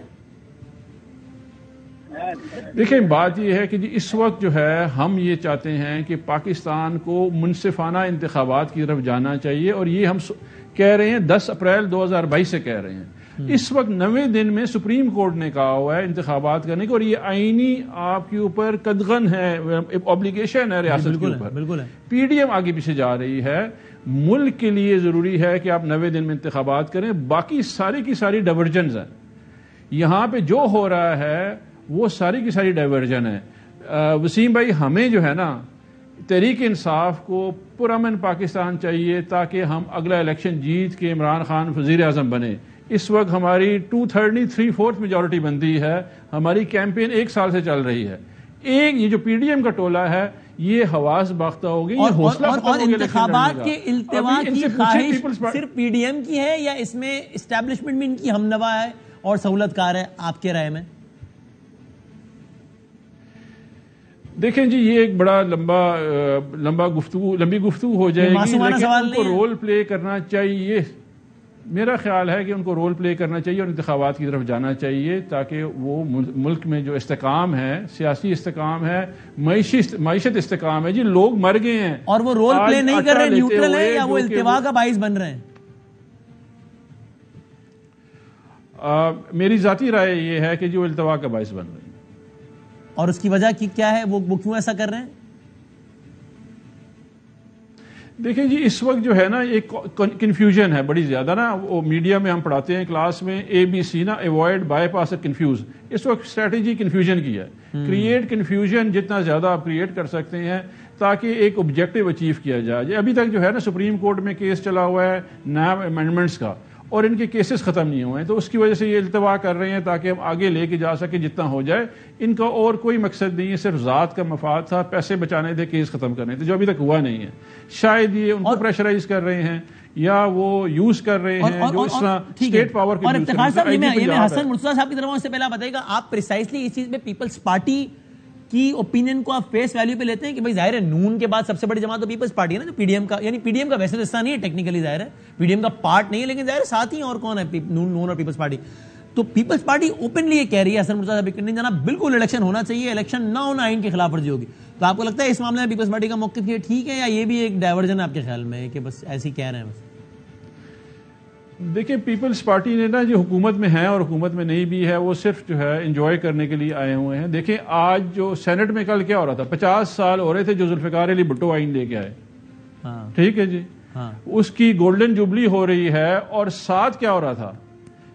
دیکھیں بات یہ ہے کہ جی اس وقت جو ہے ہم یہ چاہتے ہیں کہ پاکستان کو منصفانہ انتخابات کی طرف جانا چاہیے، اور یہ ہم کہہ رہے ہیں 10 اپریل 2022 سے کہہ رہے ہیں. اس وقت 90 دن میں سپریم کورٹ نے کہا ہوا ہے انتخابات کرنے کو، اور یہ آئینی آپ کے اوپر قدغن ہے، اوبلیگیشن ہے ریاست کے اوپر. پی ڈی ایم آگے پیچھے جا رہی ہے. ملک کے لیے ضروری ہے کہ آپ 90 دن میں انتخابات کریں. باقی ساری کی ساری ڈائیورجنز ہیں. یہاں پہ جو ہو رہا ہے وہ ساری کی ساری ڈائیورجن ہے. وسیم بھائی، ہمیں جو ہے نا تحریک انصاف کو پرامن پاکستان چاہیے تاکہ ہم اگلا الیکشن جیت کے عمران خان وزیر اعظم بنے. اس وقت ہماری 2/3 نہیں 3/4 میجورٹی بنتی ہے. ہماری کیمپین 1 سال سے چل رہی ہے. یہ جو پی ڈی ایم کا ٹولہ ہے یہ حواس باختہ ہو گئی، اور انتخابات کے التوا کی خواہش صرف پی ڈی ایم کی ہے یا اس میں اسٹیبلشمنٹ بھی ان کی ہم نوا ہے اور سہولت کار ہے آپ کے رائے میں؟ دیکھیں جی یہ ایک بڑا لمبی گفتگو ہو جائے گی، لیکن ان کو رول پلے کرنا چاہیے. میرا خیال ہے کہ ان کو رول پلے کرنا چاہیے اور انتخابات کی طرف جانا چاہیے تاکہ وہ ملک میں جو استحکام ہے، سیاسی استحکام ہے، معیشت استحکام ہے. جی لوگ مر گئے ہیں اور وہ رول پلے نہیں کر رہے، نیوٹرل ہے یا وہ التوا کا باعث بن رہے ہیں؟ میری ذاتی رائے یہ ہے کہ جو التوا کا باعث بن رہے ہیں. اور اس کی وجہ کیا ہے، وہ کیوں ایسا کر رہے ہیں؟ دیکھیں جی اس وقت جو ہے نا ایک کنفیوژن ہے بڑی زیادہ نا، وہ میڈیا میں ہم پڑھاتے ہیں کلاس میں ABC نا، ایوائڈ، بائی پاس اور کنفیوز. اس وقت اسٹریٹجی کنفیوژن کی ہے. کریٹ کنفیوژن جتنا زیادہ آپ کریٹ کر سکتے ہیں تاکہ ایک آبجیکٹو اچیو کیا جائے. ابھی تک جو ہے نا سپریم کورٹ میں کیس چلا ہوا ہے نیب امینڈمنٹس کا اور ان کے کیسز ختم نہیں ہوئے ہیں، تو اس کی وجہ سے یہ التوا کر رہے ہیں تاکہ ہم آگے لے کے جا سکیں جتنا ہو جائے. ان کا اور کوئی مقصد نہیں ہے، صرف ذات کا مفاد تھا، پیسے بچانے تھے، کیس ختم کرنے تھے، جو ابھی تک ہوا نہیں ہے. شاید یہ ان کو پریشرائز کر رہے ہیں یا وہ یوز کر رہے ہیں جو اس طرح اسٹیٹ پاور کے. اور افتخار صاحب یہ میں حسن مرتضیٰ صاحب کی طرف سے پہلے بتائیے گا، آپ پریسائزلی اس چیز پہ پیپلز پارٹی کی اوپینین کو آپ فیس ویلیو پہ لیتے ہیں کہ بھائی ظاہر ہے نون کے بعد سب سے بڑی جماعت تو پیپلز پارٹی ہے نا، جو پی ڈی ایم کا، یعنی پی ڈی ایم کا ویسے تو حصہ نہیں ہے ٹیکنیکلی، ظاہر ہے پی ڈی ایم کا پارٹ نہیں ہے، لیکن ظاہر ہے ساتھ ہی اور کون ہے نون اور پیپلز پارٹی. تو پیپلز پارٹی اوپنلی یہ کہہ رہی ہے حسن مرتضیٰ صاحب نہیں جانا، بالکل الیکشن ہونا چاہیے، الیکشن نہ ہونا آئین کی خلاف ورزی ہوگی. تو آپ کو لگتا ہے اس معاملے میں پیپلز پارٹی کا موقف یہ ٹھیک ہے یا یہ بھی ایک ڈائیورژن ہے آپ کے خیال میں کہ بس ایسے ہی کہہ رہے ہیں بس؟ دیکھیں پیپلز پارٹی نے نا جو حکومت میں ہے اور حکومت میں نہیں بھی ہے وہ صرف جو ہے انجوائے کرنے کے لیے آئے ہوئے ہیں. دیکھیں آج جو سینٹ میں کل کیا ہو رہا تھا، 50 سال ہو رہے تھے جو ذوالفقار علی بھٹو آئین لے کے آئے. ٹھیک ہے جی، اس کی گولڈن جوبلی ہو رہی ہے اور ساتھ کیا ہو رہا تھا،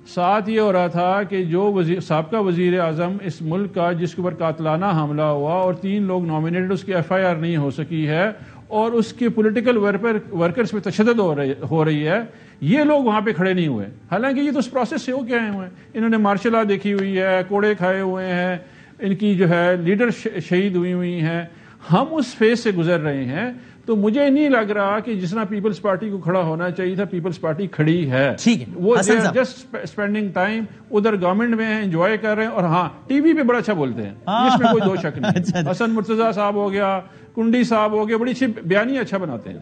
ساتھ یہ ہو رہا تھا کہ جو سابقہ وزیر اعظم اس ملک کا جس کے اوپر قاتلانہ حملہ ہوا اور 3 لوگ نامینیٹڈ، اس کی FIR نہیں ہو سکی ہے اور اس کے پولیٹیکل ورکرز پہ تشدد ہو رہی ہے، یہ لوگ وہاں پہ کھڑے نہیں ہوئے. حالانکہ یہ تو اس پروسیس سے ہو کے آئے ہوئے ہیں، انہوں نے مارشل لا دیکھی ہوئی ہے، کوڑے کھائے ہوئے ہیں، ان کی جو ہے لیڈر شہید ہوئی ہیں. ہم اس فیز سے گزر رہے ہیں. تو مجھے نہیں لگ رہا کہ جس طرح پیپلز پارٹی کو کھڑا ہونا چاہیے تھا، پیپلز پارٹی کھڑی ہے. وہ جسٹ اسپینڈنگ ٹائم ادھر گورنمنٹ میں انجوائے کر رہے ہیں. اور ہاں ٹی وی پہ بڑا اچھا بولتے ہیں، اس میں کوئی دو شک نہیں. حسن مرتضیٰ صاحب ہو گیا، کنڈی صاحب ہو گیا، بڑی اچھی بیانیاں اچھا بناتے ہیں.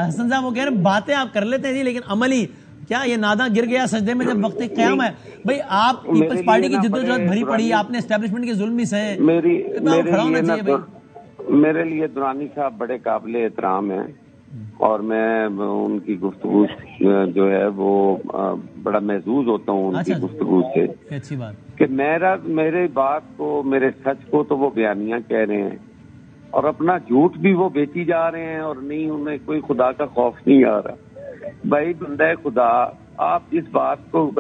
حسن صاحب وہ کہہ رہے ہیں باتیں آپ کر لیتے ہیں جی، لیکن عملی کیا یہ ناداں گر گیا سجدے میں جب وقت قیام ہے. بھائی آپ پیپلز پارٹی کی جدوجہد بھری پڑی، آپ نے اسٹیبلشمنٹ کے ظلم بھی سہے، کھڑا ہونا چاہیے بھائی. میرے لیے درانی صاحب بڑے قابل احترام ہیں اور میں ان کی گفتگو جو ہے وہ بڑا محظوظ ہوتا ہوں ان کی گفتگو سے. اچھی بات کہ میرے بات کو، میرے سچ کو تو وہ بیانیاں کہہ رہے ہیں اور اپنا جھوٹ بھی وہ بیچی جا رہے ہیں اور نہیں انہیں کوئی خدا کا خوف نہیں آ رہا. بھائی بندہ خدا، آپ اس بات کو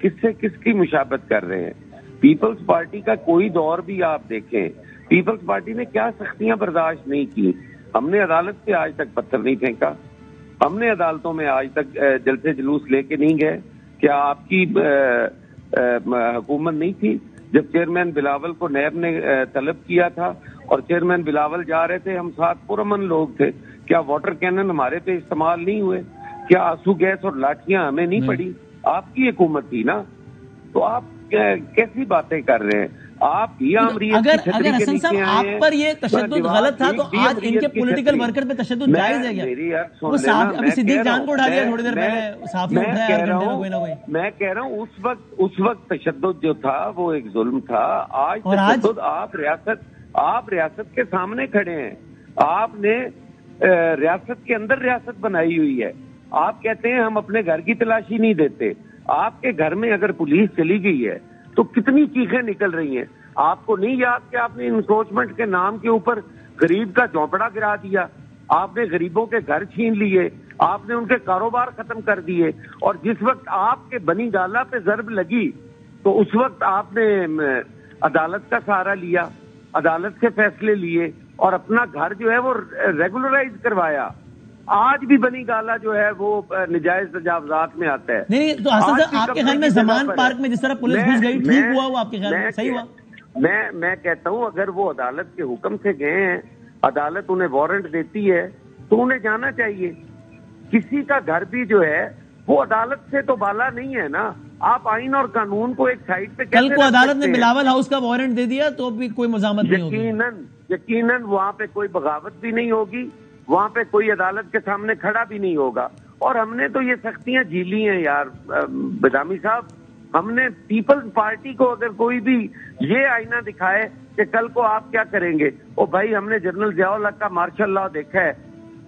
کس کی مشابہت کر رہے ہیں؟ پیپلز پارٹی کا کوئی دور بھی آپ دیکھیں، پیپلز پارٹی نے کیا سختیاں برداشت نہیں کی. ہم نے عدالت پہ آج تک پتھر نہیں پھینکا، ہم نے عدالتوں میں آج تک جلسے جلوس لے کے نہیں گئے. کیا آپ کی حکومت نہیں تھی جب چیئرمین بلاول کو نیب نے طلب کیا تھا اور چیئرمین بلاول جا رہے تھے، ہم ساتھ پرامن لوگ تھے، کیا واٹر کینن ہمارے پہ استعمال نہیں ہوئے؟ کیا آنسو گیس اور لاٹھیاں ہمیں نہیں پڑی؟ آپ کی حکومت تھی نا. تو آپ کیسی باتیں کر رہے ہیں؟ آپ بھی اگر حسن صاحب آپ پر یہ تشدد غلط تھا تو آج ان کے پولیٹیکل ورکر پہ تشدد جائز ہے کیا؟ وہ ابھی صدیق جان کو اٹھا دیا تھوڑی دیر پہلے، صحافی اٹھایا ہر گھنٹے میں کوئی نہ کوئی. میں کہہ رہا ہوں اس وقت تشدد جو تھا وہ ایک ظلم تھا. آج تشدد آپ ریاست کے سامنے کھڑے ہیں، آپ نے ریاست کے اندر ریاست بنائی ہوئی ہے. آپ کہتے ہیں ہم اپنے گھر کی تلاشی نہیں دیتے. آپ کے گھر میں اگر پولیس چلی گئی ہے تو کتنی چیخیں نکل رہی ہیں. آپ کو نہیں یاد کہ آپ نے انکروچمنٹ کے نام کے اوپر غریب کا جھونپڑا گرا دیا، آپ نے غریبوں کے گھر چھین لیے، آپ نے ان کے کاروبار ختم کر دیے. اور جس وقت آپ کے بنی گالا پہ ضرب لگی تو اس وقت آپ نے عدالت کا سہارا لیا، عدالت سے فیصلے لیے اور اپنا گھر جو ہے وہ ریگولرائز کروایا. آج بھی بنی گالا جو ہے وہ نجائز تجاوزات میں آتا ہے. نہیں تو حسن صاحب آپ کے خیال میں زمان پارک میں جس طرح پولیس گھس گئی ٹھیک ہوا وہ آپ کے خیال میں صحیح ہوا؟ میں کہتا ہوں اگر وہ عدالت کے حکم سے گئے ہیں, عدالت انہیں وارنٹ دیتی ہے تو انہیں جانا چاہیے. کسی کا گھر بھی جو ہے وہ عدالت سے تو بالا نہیں ہے نا. آپ آئین اور قانون کو ایک سائڈ پہ کل کو عدالت نے بلاول ہاؤس کا وارنٹ دے دیا تو بھی کوئی مزاحمت نہیں ہوگی. یقیناً وہاں پہ کوئی بغاوت بھی نہیں ہوگی, وہاں پہ کوئی عدالت کے سامنے کھڑا بھی نہیں ہوگا. اور ہم نے تو یہ سختیاں جھیلی ہیں یار بدامی صاحب. ہم نے پیپلز پارٹی کو اگر کوئی بھی یہ آئینہ دکھائے کہ کل کو آپ کیا کریں گے, او بھائی ہم نے جنرل ضیاء الحق کا مارشل لاء دیکھا ہے,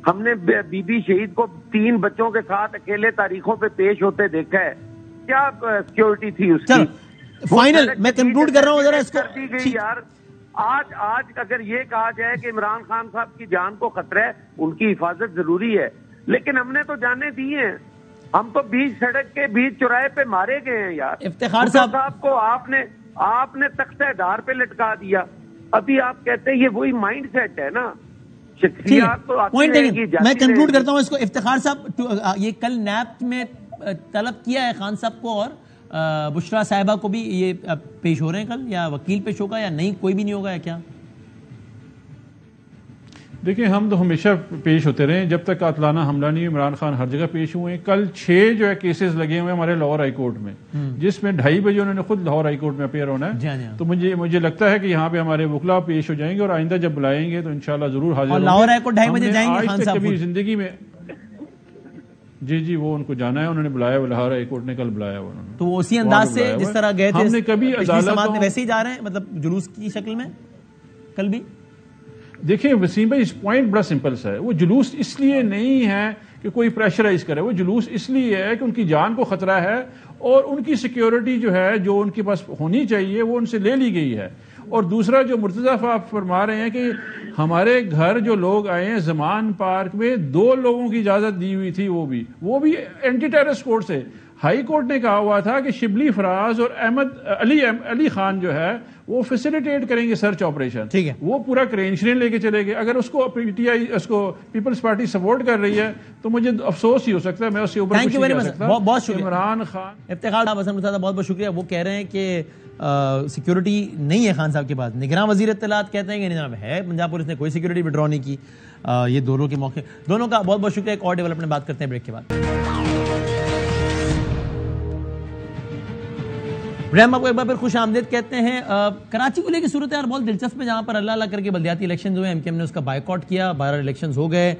ہم نے بی بی شہید کو 3 بچوں کے ساتھ اکیلے تاریخوں پہ پیش ہوتے دیکھا ہے, کیا سیکیورٹی تھی اس کی. فائنل میں کنکلوڈ کر رہا ہوں ذرا اس کو. کر دی گئی یار. آج اگر یہ کہا جائے کہ عمران خان صاحب کی جان کو خطرہ ہے, ان کی حفاظت ضروری ہے, لیکن ہم نے تو جانے دی ہیں. ہم تو بیچ سڑک کے بیچ چوراہے پہ مارے گئے ہیں یار. افتخار صاحب کو آپ نے تختہ دار پہ لٹکا دیا. ابھی آپ کہتے ہیں یہ وہی مائنڈ سیٹ ہے نا. میں کنکلوڈ کرتا ہوں اس کو. افتخار صاحب یہ کل نیب میں طلب کیا ہے خان صاحب کو اور بشرا صاحبہ کو بھی, یہ پیش ہو رہے ہیں کل, یا وکیل پیش ہوگا یا نہیں, کوئی بھی نہیں ہوگا یا کیا؟ دیکھیں ہم تو ہمیشہ پیش ہوتے رہے جب تک قاتلانہ حملہ نہیں. عمران خان ہر جگہ پیش ہوئے ہیں. کل 6 جو ہے کیسز لگے ہوئے ہیں ہمارے لاہور ہائی کورٹ میں, جس میں 2:30 بجے انہوں نے خود لاہور ہائی کورٹ میں اپیئر ہونا ہے. تو مجھے لگتا ہے کہ یہاں پہ ہمارے وکلا پیش ہو جائیں گے, اور آئندہ جب بلائیں گے تو انشاءاللہ ضرور حاضر ہوں گے. لاہور ہائی کورٹ 2:30 بجے جائیں گے خان صاحب کبھی زندگی میں. جی وہ ان کو جانا ہے, انہوں نے بلایا, لاہور ہائی کورٹ نے کل بلایا. تو وہ اسی انداز سے جس طرح گئے تھے ہم نے کبھی عدالت میں ویسے ہی جا رہے ہیں, مطلب جلوس کی شکل میں کل بھی. دیکھیں وسیم بھائی, اس پوائنٹ بڑا سمپل سا ہے. وہ جلوس اس لیے نہیں ہے کہ کوئی پریشرائز کرے, وہ جلوس اس لیے ہے کہ ان کی جان کو خطرہ ہے, اور ان کی سیکیورٹی جو ہے جو ان کے پاس ہونی چاہیے وہ ان سے لے لی گئی ہے. اور دوسرا جو مرتضیٰ آپ فرما رہے ہیں کہ ہمارے گھر جو لوگ آئے ہیں زمان پارک میں 2 لوگوں کی اجازت دی ہوئی تھی, وہ بھی اینٹی ٹیررسٹ کورٹ سے. ہائی کورٹ نے کہا ہوا تھا کہ شبلی فراز اور علی خان جو ہے وہ فیسیلیٹیٹ کریں گے سرچ آپریشن. ٹھیک ہے, وہ پورا کرینشن لے کے چلے گئے. اگر اس کو پی ٹی آئی, اس کو پیپلز پارٹی سپورٹ کر رہی ہے تو مجھے افسوس ہی ہو سکتا ہے, میں اس کے اوپر تھینک یو ویری مچ, بہت شکریہ عمران خان. افتخار صاحب حسن صاحب بہت شکریہ. وہ کہہ رہے ہیں کہ سیکیورٹی نہیں ہے خان صاحب کے پاس. نگراں وزیر اطلاعات کہتے ہیں کہ جناب ہے, پنجاب پولیس نے کوئی سیکیورٹی وڈرا نہیں کی. یہ دونوں کے موقع, دونوں کا بہت شکریہ. ایک اور ڈیولپمنٹ بات کرتے ہیں بریک کے بعد. رحم آپ کو ایک بار پھر خوش آمدید کہتے ہیں. کراچی کو لے کے صورتحال بہت دلچسپ ہے, جہاں پر اللہ کر کے بلدیاتی الیکشنز ہوئے, ایم نے اس کا بائیکاٹ کیا. 12 الیکشنز ہو گئے,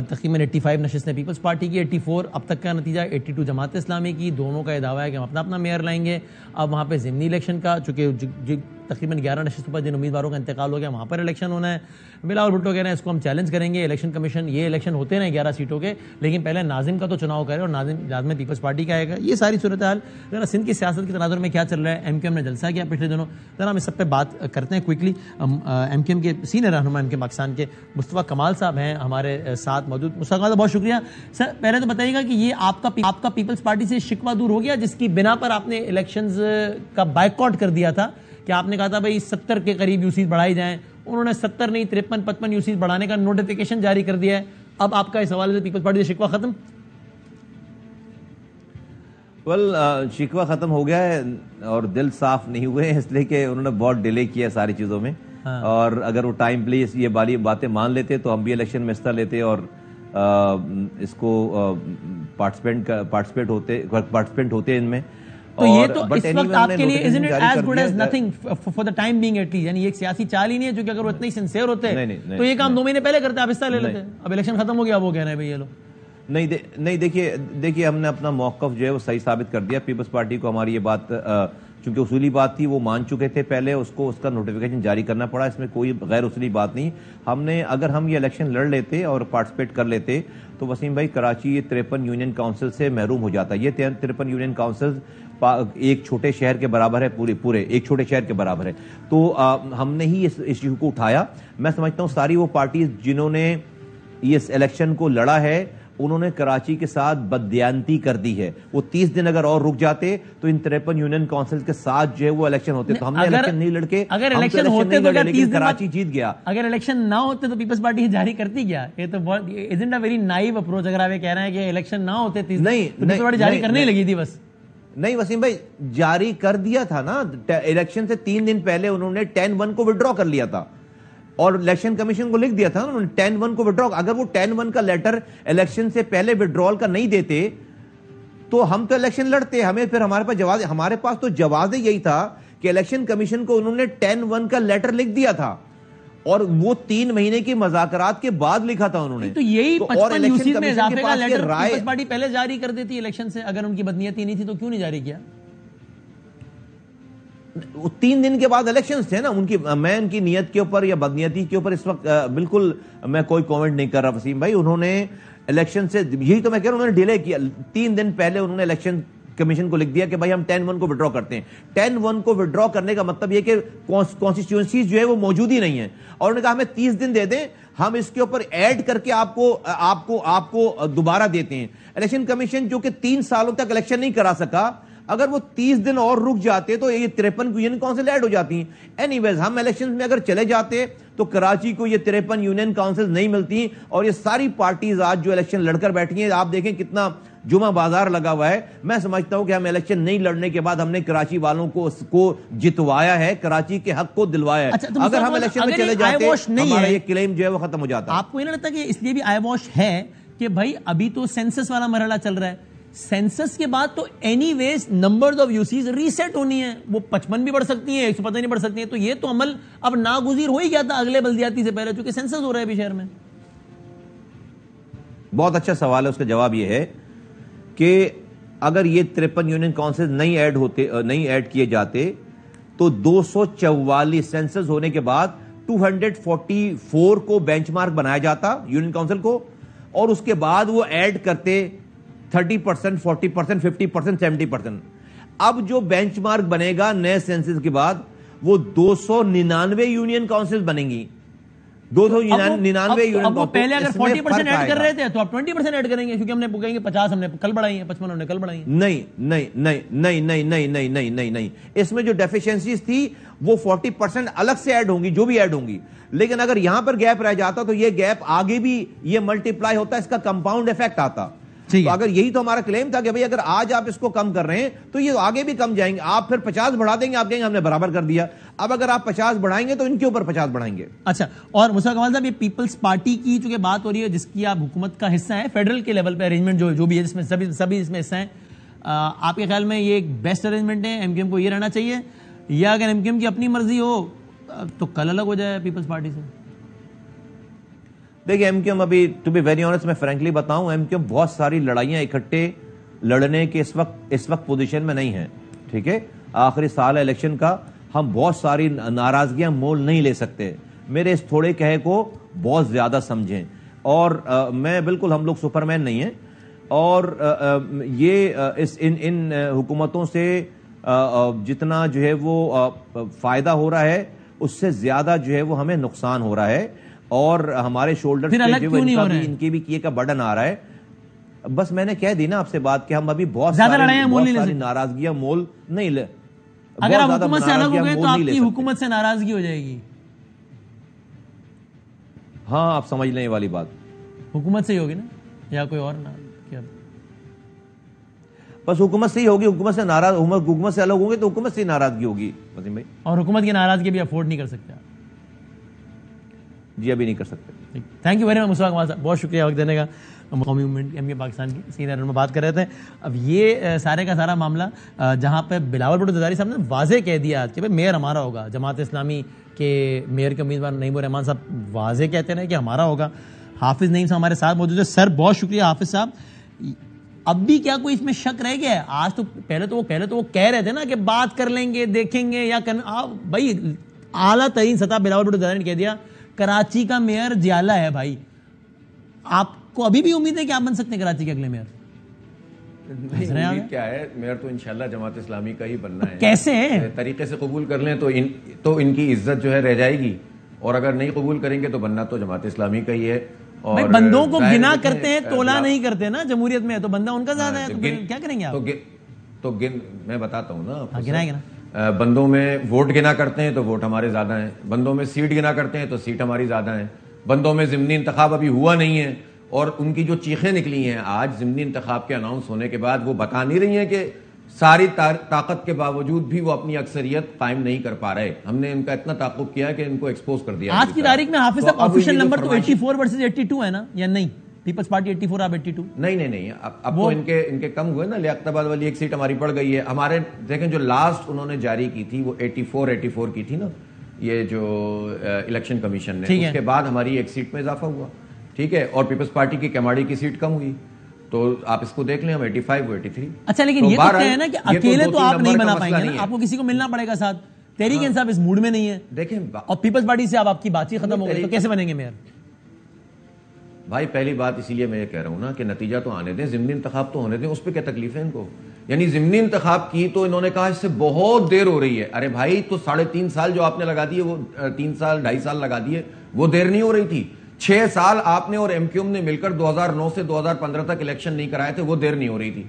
تقریباً 85 نشستیں پیپلز پارٹی کی, 84 اب تک کا نتیجہ 82 جماعت اسلامی کی. دونوں کا یہ دعویٰ ہے کہ ہم اپنا میئر لائیں گے. اب وہاں پہ ضمنی الیکشن کا, چونکہ تقریباً 11 نشستوں پر جن امیدواروں کا انتقال ہو گیا وہاں پر الیکشن ہونا ہے. بلاول بھٹو کہہ رہے ہیں اس کو ہم چیلنج کریں گے. الیکشن کمیشن یہ الیکشن ہوتے رہے 11 سیٹوں کے, لیکن پہلے ناظم کا تو چناؤ کرے, اور ناظم لازمی پیپلز پارٹی کا آئے گا. یہ ساری صورتحال ذرا سندھ کی سیاست کے تناظر میں کیا چل رہا ہے. ایم کیو ایم نے جلسہ کیا پچھلے دنوں, ذرا ہم اس سب پہ بات کرتے ہیں کوئکلی. ایم کیو ایم کے سینئر رہنما ایم کیو ایم پاکستان کے مصطفیٰ کمال صاحب ہیں ہمارے ساتھ موجود. مصطفیٰ کمال, بہت شکریہ سر. پہلے تو بتائیے گا کہ یہ آپ کا پیپلز پارٹی سے شکوہ دور ہو گیا جس کی بنا پر آپ نے الیکشنز کا بائیکاٹ کر دیا تھا, کہ آپ نے کہا تھا بھائی 70 کے قریب یوسیز بڑھائی جائیں. انہوں نے 70 نہیں 53-55 یوسیز بڑھانے کا نوٹیفیکیشن جاری کر دیا ہے. اب آپ کا اس حوالے سے پیپلز پارٹی سے شکوہ ختم؟ شکوہ ختم ہو گیا ہے, اور دل صاف نہیں ہوئے ہیں, اس لیے کہ انہوں نے بہت ڈیلے کیا ساری چیزوں میں. اور اگر وہ ٹائم پلیز یہ والی باتیں مان لیتے تو ہم بھی الیکشن میں حصہ لیتے اور اس کو پارٹیسپینٹ ہوتے ان میں. تو یہ تو اس وقت آپ کے لیے isn't it as good as nothing for the time being at least, یعنی ایک سیاسی چال ہی نہیں ہے, جو کہ اگر وہ اتنے ہی سنسیئر ہوتے تو یہ کام 2 مہینے پہلے کرتے, آپ حصہ لے لیتے. اب الیکشن ختم ہو گیا, وہ کہہ رہے ہیں بھائی یہ لو. نہیں دیکھیے ہم نے اپنا موقف جو ہے وہ صحیح ثابت کر دیا. پیپلز پارٹی کو ہماری یہ بات چونکہ اصولی بات تھی وہ مان چکے تھے پہلے, اس کا نوٹیفیکیشن جاری کرنا پڑا. اس میں کوئی غیر اصولی بات نہیں. اگر ہم یہ الیکشن لڑ لیتے اور پارٹیسپیٹ کر لیتے تو وسیم بھائی کراچی 53 یونین کاؤنسل سے محروم ہو جاتا. یہ 53 یونین کاؤنسل ایک چھوٹے شہر کے برابر ہے, پورے ایک چھوٹے شہر کے برابر ہے. تو ہم نے ہی اس ایشو کو اٹھایا. میں سمجھتا ہوں ساری وہ پارٹیز جنہوں نے اس الیکشن کو لڑا ہے انہوں نے کراچی کے ساتھ بددیانتی کر دی ہے. وہ 30 دن اگر اور رک جاتے تو ان 53 یونین کاؤنسل کے ساتھ جو ہے وہ الیکشن ہوتے. تو ہم نے الیکشن نہیں لڑکے, اگر الیکشن ہوتے تو لیکن کراچی جیت گیا. اگر الیکشن نہ ہوتے تو پیپلز پارٹی جاری کرتی کیا؟ یہ تو بہت isn't a very naive approach. اگر آپ یہ کہہ رہے ہیں کہ الیکشن نہ ہوتے 30 دن, پیپلز پارٹی جاری کرنے ہی لگی تھی بس. نہیں وسیم بھائی جاری کر دیا تھا نا, الیکشن سے 3 دن پہلے انہوں نے 10-1 کو وڈرا کر لیا تھا اور الیکشن کمیشن کو لکھ دیا تھا انہوں نے 10-1 کو وڈرا. اگر وہ 10-1 کا لیٹر الیکشن سے پہلے وڈرال کا نہیں دیتے تو ہم تو الیکشن لڑتے, ہمیں پھر ہمارے پاس تو جواز یہی تھا کہ الیکشن کمیشن کو انہوں نے 10-1 کا لیٹر لکھ دیا تھا اور وہ 3 مہینے کی مذاکرات کے بعد لکھا تھا انہوں نے. تو یہی 55 یوسیز میں اضافے کا لیٹر پیپلز پارٹی پہلے جاری کر دیتی الیکشن سے, اگر ان کی بدنیتی نہیں تھی تو کیوں نہیں جاری کیا؟ 3 دن کے بعد الیکشنز تھے نا ان کی. میں ان کی نیت کے اوپر یا بدنیتی کے اوپر اس وقت بالکل میں کوئی کومنٹ نہیں کر رہا وسیم بھائی. انہوں نے الیکشن سے, یہی تو میں کہہ رہا ہوں, انہوں نے ڈیلے کیا. 3 دن پہلے انہوں نے الیکشن کمیشن کو لکھ دیا کہ بھائی ہم 10-1 کو وڈرا کرتے ہیں. 10-1 کو وڈرا کرنے کا مطلب یہ کہ کانسٹیٹیوئنسیز جو ہے وہ موجود ہی نہیں ہیں, اور انہوں نے کہا ہمیں 30 دن دے دیں, ہم اس کے اوپر ایڈ کر کے آپ کو دوبارہ دیتے ہیں. الیکشن کمیشن جو کہ 3 سالوں تک الیکشن نہیں کرا سکا, اگر وہ 30 دن اور رک جاتے تو یہ 53 یونین کاؤنسل ایڈ ہو جاتی ہیں. اینی ویز ہم الیکشن میں اگر چلے جاتے تو کراچی کو یہ 53 یونین کاؤنسل نہیں ملتی, اور یہ ساری پارٹیز آج جو الیکشن لڑ کر بیٹھی ہیں, آپ دیکھیں کتنا جمعہ بازار لگا ہوا ہے. میں سمجھتا ہوں کہ ہم الیکشن نہیں لڑنے کے بعد ہم نے کراچی والوں کو جتوایا ہے, کراچی کے حق کو دلوایا ہے. اگر ہم الیکشن میں چلے جاتے ہمارا یہ کلیم جو ہے وہ ختم ہو جاتا. آپ کو یہ نہیں لگتا کہ اس لیے بھی آئی واش ہے کہ بھائی ابھی تو سینسس والا مرحلہ چل رہا ہے, سینسس کے بعد تو anyways numbers of UCs reset ہونی ہے, وہ 55 بھی بڑھ سکتی ہیں, 100 پتہ نہیں بڑھ سکتی ہیں, تو یہ تو عمل اب ناگزیر ہو ہی گیا تھا اگلے بلدیاتی سے پہلے, چونکہ سینسس ہو رہا ہے ابھی شہر میں. بہت اچھا سوال ہے, اس کا جواب یہ ہے کہ اگر یہ 53 یونین کاؤنسل نہیں ایڈ کیے جاتے تو 244 سینسس ہونے کے بعد 244 کو بینچ مارک بنایا جاتا یونین کاؤنسل کو, اور اس کے بعد وہ ایڈ کرتے 30%, 40%, 50%, 70%. اب جو بینچ مارک بنے گا نئے سینسس کے بعد وہ 299 یونین کاؤنسل بنیں گی. 299 یونین. اب وہ پہلے اگر 40% ایڈ کر رہے تھے تو آپ 20% ایڈ کریں گے, کیونکہ ہم نے کہیں گے 50 ہم نے کل بڑھائی ہیں, 55 ہم نے کل بڑھائی ہیں. نہیں, اس میں جو ڈیفیشنسیز تھی وہ 40% الگ سے ایڈ ہوں گی, جو بھی ایڈ ہوں گی. لیکن اگر یہاں پر گیپ رہ جاتا تو یہ گیپ آگے بھی یہ ملٹیپلائی ہوتا, اس کا کمپاؤنڈ افیکٹ آتا. تو اگر یہی تو ہمارا کلیم تھا کہ بھئی اگر آج آپ اس کو کم کر رہے ہیں تو یہ آگے بھی کم جائیں گے, آپ پھر 50 بڑھا دیں گے, آپ کہیں گے ہم نے برابر کر دیا. اب اگر آپ 50 بڑھائیں گے تو ان کے اوپر 50 بڑھائیں گے. اچھا, اور مصطفیٰ کمال صاحب یہ پیپلز پارٹی کی چونکہ بات ہو رہی ہے جس کی آپ حکومت کا حصہ ہیں, فیڈرل کے لیول پہ ارینجمنٹ جو بھی ہے جس میں سبھی اس میں حصہ ہیں, آپ کے خیال میں یہ ایک بیسٹ ارینجمنٹ ہے, ایم کیو ایم کو یہ رہنا چاہیے, یا اگر ایم کیو ایم کی اپنی مرضی ہو تو کل الگ ہو جائے پیپلز پارٹی سے؟ دیکھیں ایم کیو ایم ابھی ٹو بی ویری آنیسٹ میں فرینکلی بتاؤں, ایم کیو ایم بہت ساری لڑائیاں اکٹھے لڑنے کے اس وقت پوزیشن میں نہیں ہے. ٹھیک ہے, آخری سال ہے الیکشن کا, ہم بہت ساری ناراضگیاں مول نہیں لے سکتے. میرے اس تھوڑے کہے کو بہت زیادہ سمجھیں, اور میں بالکل ہم لوگ سپرمین نہیں ہیں, اور یہ ان حکومتوں سے جتنا جو ہے وہ فائدہ ہو رہا ہے اس سے زیادہ جو ہے وہ ہمیں نقصان ہو رہا ہے, اور ہمارے شولڈر پہ ان کی بھی کیے کا برڈن آ رہا ہے. بس میں نے کہہ دی نا آپ سے بات کہ ہم ابھی بہت ساری ناراضگیاں مول نہیں لے. اگر آپ حکومت سے الگ ہو گئے تو آپ کی حکومت سے ناراضگی ہو جائے گی. ہاں, آپ سمجھ لیں یہ والی بات حکومت سے ہی ہوگی نا, یا کوئی اور نہ, کیا بس حکومت سے ہی ہوگی. حکومت سے ناراض, حکومت سے الگ ہوں گے تو حکومت سے ہی ناراضگی ہوگی وسیم بھائی, اور حکومت کی ناراضگی بھی افورڈ نہیں کر سکتے آپ. جی ابھی نہیں کر سکتے. تھینک یو ویری مچ مصطفیٰ کمال صاحب, بہت شکریہ وقت دینے کا. قومی موومنٹ ایم کے پاکستان کی سینئر میں بات کر رہے تھے. اب یہ سارے کا سارا معاملہ جہاں پہ بلاول بھٹو زرداری صاحب نے واضح کہہ دیا کہ بھائی میئر ہمارا ہوگا, جماعت اسلامی کے میئر کے امیدوار نعیم الرحمان صاحب واضح کہتے رہے کہ ہمارا ہوگا. حافظ نعیم صاحب ہمارے ساتھ موجود ہے. سر بہت شکریہ حافظ صاحب. اب بھی کیا کوئی اس میں شک رہ گیا ہے؟ آج تو پہلے تو وہ کہہ رہے تھے نا کہ بات کر لیں گے, دیکھیں گے, یا بھائی اعلیٰ ترین سطح بلاول بھٹو زرداری نے کہہ دیا کراچی کا میئر جیالہ ہے. بھائی آپ کو ابھی بھی امید ہے کہ آپ بن سکتے ہیں کراچی کے اگلے میئر؟ امید کیا ہے, میئر تو انشاءاللہ جماعت اسلامی کا ہی بننا ہے. کیسے طریقے سے قبول کر لیں تو ان کی عزت جو ہے رہ جائے گی, اور اگر نہیں قبول کریں گے تو بننا تو جماعت اسلامی کا ہی ہے. اور بندوں کو گنا کرتے ہیں, تولا نہیں کرتے نا جمہوریت میں, تو بندہ ان کا زیادہ ہے, تو کیا کریں گے آپ؟ تو میں بتاتا ہوں نا, گنائیں گے نا. بندوں میں ووٹ گنا کرتے ہیں تو ووٹ ہمارے زیادہ ہیں, بندوں میں سیٹ گنا کرتے ہیں تو سیٹ ہماری زیادہ ہیں, بندوں میں ضمنی انتخاب ابھی ہوا نہیں ہے, اور ان کی جو چیخیں نکلی ہیں آج ضمنی انتخاب کے اناؤنس ہونے کے بعد, وہ بتا نہیں رہی ہیں کہ ساری طاقت کے باوجود بھی وہ اپنی اکثریت قائم نہیں کر پا رہے. ہم نے ان کا اتنا تعاقب کیا کہ ان کو ایکسپوز کر دیا. آج کی تاریخ میں حافظ صاحب آفیشیل نمبر تو 84 ورسز 82 ہے نا, یا نہیں؟ پیپلز پارٹی 84, آپ 82. نہیں, اب تو ان کے کم ہوئے نا. لیاقت آباد والی ایک سیٹ ہماری بڑھ گئی ہے. ہمارے دیکھیں جو لاسٹ انہوں نے جاری کی تھی وہ 84 کی تھی نا, یہ جو الیکشن کمیشن نے, اس کے بعد ہماری ایک سیٹ میں اضافہ ہوا, ٹھیک ہے, اور پیپلز پارٹی کی کیماڑی کی سیٹ کم ہوئی. تو آپ اس کو دیکھ لیں, ہم 85 وہ 83. اچھا, لیکن یہ تو ہے نا کہ اکیلے تو آپ نہیں بنا پائیں گے نا, آپ کو کسی کو ملنا پڑے گا ساتھ. تحریک انصاف اس موڈ میں نہیں ہے دیکھیں, اور پیپلز پارٹی سے آپ کی بات چیت ختم ہو گئی, تو کیسے بنیں گے میئر؟ بھائی پہلی بات اسی لیے میں یہ کہہ رہا ہوں نا کہ نتیجہ تو آنے دیں, ضمنی انتخاب تو ہونے دیں, اس پہ کیا تکلیف ہے ان کو؟ یعنی ضمنی انتخاب کی تو انہوں نے کہا اس سے بہت دیر ہو رہی ہے. ارے بھائی تو 3.5 سال جو آپ نے لگا دیے, وہ 3 سال 2.5 سال لگا دیے, وہ دیر نہیں ہو رہی تھی. 6 سال آپ نے اور ایم کیو ایم نے مل کر 2009 سے 2015 تک الیکشن نہیں کرائے تھے, وہ دیر نہیں ہو رہی تھی.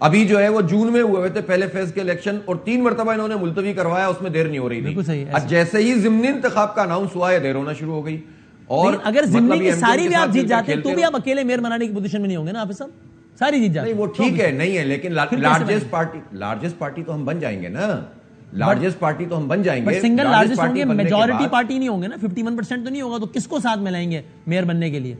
ابھی جو ہے وہ جون میں ہوئے تھے پہلے فیز کے الیکشن, اور 3 مرتبہ انہوں نے ملتوی کروایا, اس میں دیر نہیں ہو رہی تھی. جیسے ہی ضمنی انتخاب کا اناؤنس ہوا ہے, دیر ہونا شروع ہو گئی. اور اگر ضمنی کی ساری بھی آپ جیت جاتے تو بھی آپ اکیلے میئر بنانے کی پوزیشن میں نہیں ہوں گے نا حافظ صاحب, ساری جیت جاتے. نہیں وہ ٹھیک ہے, نہیں ہے, لیکن لارجسٹ پارٹی تو ہم بن جائیں گے نا. لارجسٹ پارٹی تو ہم بن جائیں گے, سنگل لارجسٹ ہوں گے, میجورٹی پارٹی نہیں ہوں گے نا, 51% تو نہیں ہوگا, تو کس کو ساتھ ملائیں گے میئر بننے کے لیے؟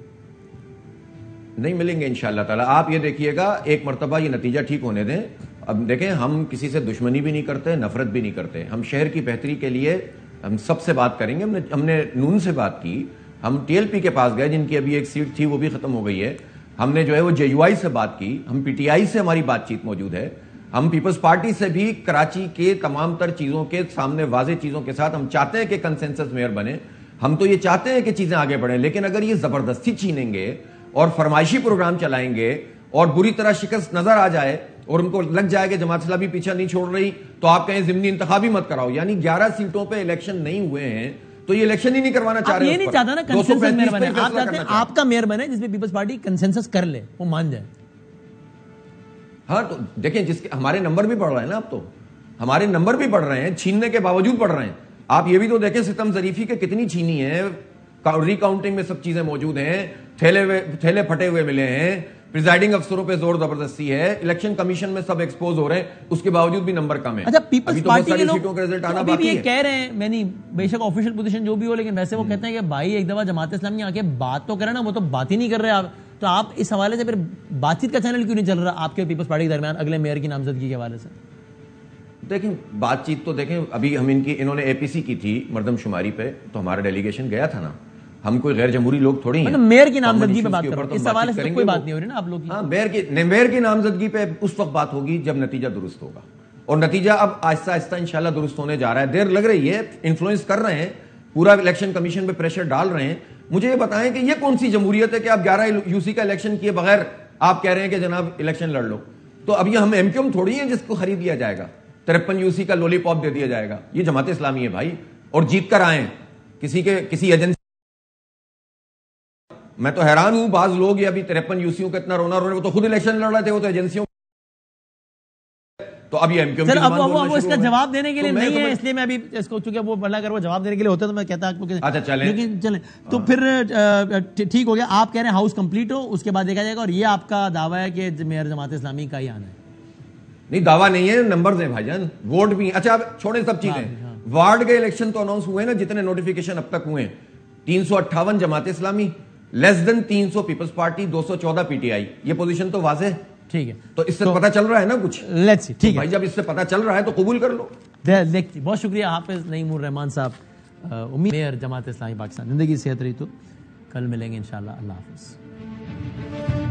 نہیں ملیں گے انشاءاللہ تعالی. آپ یہ دیکھیے گا, ایک مرتبہ یہ نتیجہ ٹھیک ہونے دیں. اب دیکھیں, ہم کسی سے دشمنی بھی نہیں کرتے, نفرت بھی نہیں کرتے. ہم شہر کی بہتری کے لیے ہم سب سے بات کریں گے. ہم نے نون سے بات کی, ہم ٹی ایل پی کے پاس گئے جن کی ابھی ایک سیٹ تھی وہ بھی ختم ہو گئی ہے. ہم نے جو ہے وہ جے یو آئی سے بات کی, ہم پی ٹی آئی سے ہماری بات چیت موجود ہے. ہم پیپلز پارٹی سے بھی کراچی کے تمام تر چیزوں کے سامنے واضح چیزوں کے ساتھ ہم چاہتے ہیں کہ کنسنسس میئر بنے. ہم تو یہ چاہتے ہیں کہ چیزیں آگے بڑھیں, لیکن اگر یہ زبردستی چھینیں گے اور فرمائشی پروگرام چلائیں گے اور بری طرح شکست نظر آ جائے اور ان کو لگ جائے کہ جماعت اسلامی پیچھا نہیں چھوڑ رہی, تو آپ کہیں ضمنی انتخابی مت کراؤ. یعنی 11 سیٹوں پہ الیکشن نہیں ہوئے ہیں تو یہ الیکشن ہی نہیں کروانا چاہ رہے. یہ نہیں چاہتا نا کنسنسس میئر بنے, آپ چاہتے ہیں آپ کا میئر بنے جس پہ پیپلز پارٹی کنسنسس کر لے, وہ مان جائے. ہاں تو دیکھیں, ہمارے نمبر بھی بڑھ رہے ہیں نا, اب تو ہمارے نمبر بھی بڑھ رہے ہیں, چھیننے کے باوجود بڑھ رہے ہیں. آپ یہ بھی تو دیکھیں ستم ظریفی کے کتنی چھینی ہے, ری کاؤنٹنگ میں سب چیزیں موجود ہیں, تھیلے پھٹے ہوئے ملے ہیں, پریزائڈنگ افسروں پہ زور زبردستی ہے, الیکشن کمیشن میں سب ایکسپوز ہو رہے ہیں, اس کے باوجود بھی نمبر کم ہے. اچھا, پیپلز پارٹی کے لوگ ابھی بھی یہ کہہ رہے ہیں, میں نہیں, بے شک آفیشیل پوزیشن جو بھی ہو, لیکن ویسے وہ کہتے ہیں کہ بھائی ایک دفعہ جماعت اسلامی آ کے بات تو کرے نا, وہ تو بات ہی نہیں کر رہے آپ. تو آپ اس حوالے سے پھر بات چیت کا چینل کیوں نہیں چل رہا آپ کے پیپلز پارٹی کے درمیان اگلے میئر کی نامزدگی کے حوالے سے؟ دیکھیں بات چیت تو دیکھیں, ابھی ہم انہوں نے اے پی سی کی تھی مردم شماری پہ, تو ہمارا ڈیلیگیشن گیا تھا نا. ہم کوئی غیر جمہوری لوگ تھوڑی ہیں. میئر کی نامزدگی پہ بات کر رہے ہیں, اس حوالے سے کوئی بات نہیں ہو رہی نا آپ لوگ کی. ہاں, میئر کی نامزدگی پہ اس وقت بات ہوگی جب نتیجہ درست ہوگا, اور نتیجہ اب آہستہ آہستہ انشاءاللہ درست ہونے جا رہا ہے. دیر لگ رہی ہے, انفلوئنس کر رہے ہیں, پورا الیکشن کمیشن پہ پریشر ڈال رہے ہیں. مجھے یہ بتائیں کہ یہ کون سی جمہوریت ہے کہ آپ 11 یو سی کا الیکشن کیے بغیر آپ کہہ رہے ہیں کہ جناب الیکشن لڑ لو. تو اب یہ ہم ایم کیو ایم تھوڑی ہیں جس کو خرید لیا جائے گا, 53 یو سی کا لولی پاپ دے دیا جائے گا. یہ جماعت اسلامی ہے بھائی, اور جیت کر آئے کسی ایجنسی. میں تو حیران ہوں, بعض لوگ یہ ابھی 53 یو سیوں کا اتنا رونا رو رہے, وہ تو خود الیکشن لڑ رہے تھے, وہ تو ایجنسیوں. تو ابھی ایم کیو ایم اب اس کا جواب دینے کے لیے نہیں ہے, اس لیے میں ابھی اس کو, چونکہ وہ بڑھا کر وہ جواب دینے کے لیے ہوتا تو میں کہتا آپ کو, اچھا چلیں, لیکن چلیں تو پھر ٹھیک ہو گیا. آپ کہہ رہے ہیں ہاؤس کمپلیٹ ہو, اس کے بعد دیکھا جائے گا, اور یہ آپ کا دعویٰ ہے کہ میئر جماعت اسلامی کا ہی آنا ہے. نہیں دعویٰ نہیں ہے, نمبرز ہیں بھائی جان, ووٹ بھی. اچھا اب چھوڑیں سب چیزیں, وارڈ کے الیکشن تو اناؤنس ہوئے نا, جتنے نوٹیفیکیشن اب تک ہوئے, 358 جماعت اسلامی, لیس دین 300 پیپلز پارٹی, 214 پی ٹی آئی. یہ پوزیشن تو واضح ہے. ٹھیک ہے, تو اس سے پتہ چل رہا ہے نا کچھ. لیٹس سی, ٹھیک ہے بھائی, جب اس سے پتہ چل رہا ہے تو قبول کر لو. بہت شکریہ حافظ نعیم الرحمان صاحب, میئر جماعت اسلامی پاکستان. زندگی صحت رہی تو کل ملیں گے انشاءاللہ. اللہ حافظ.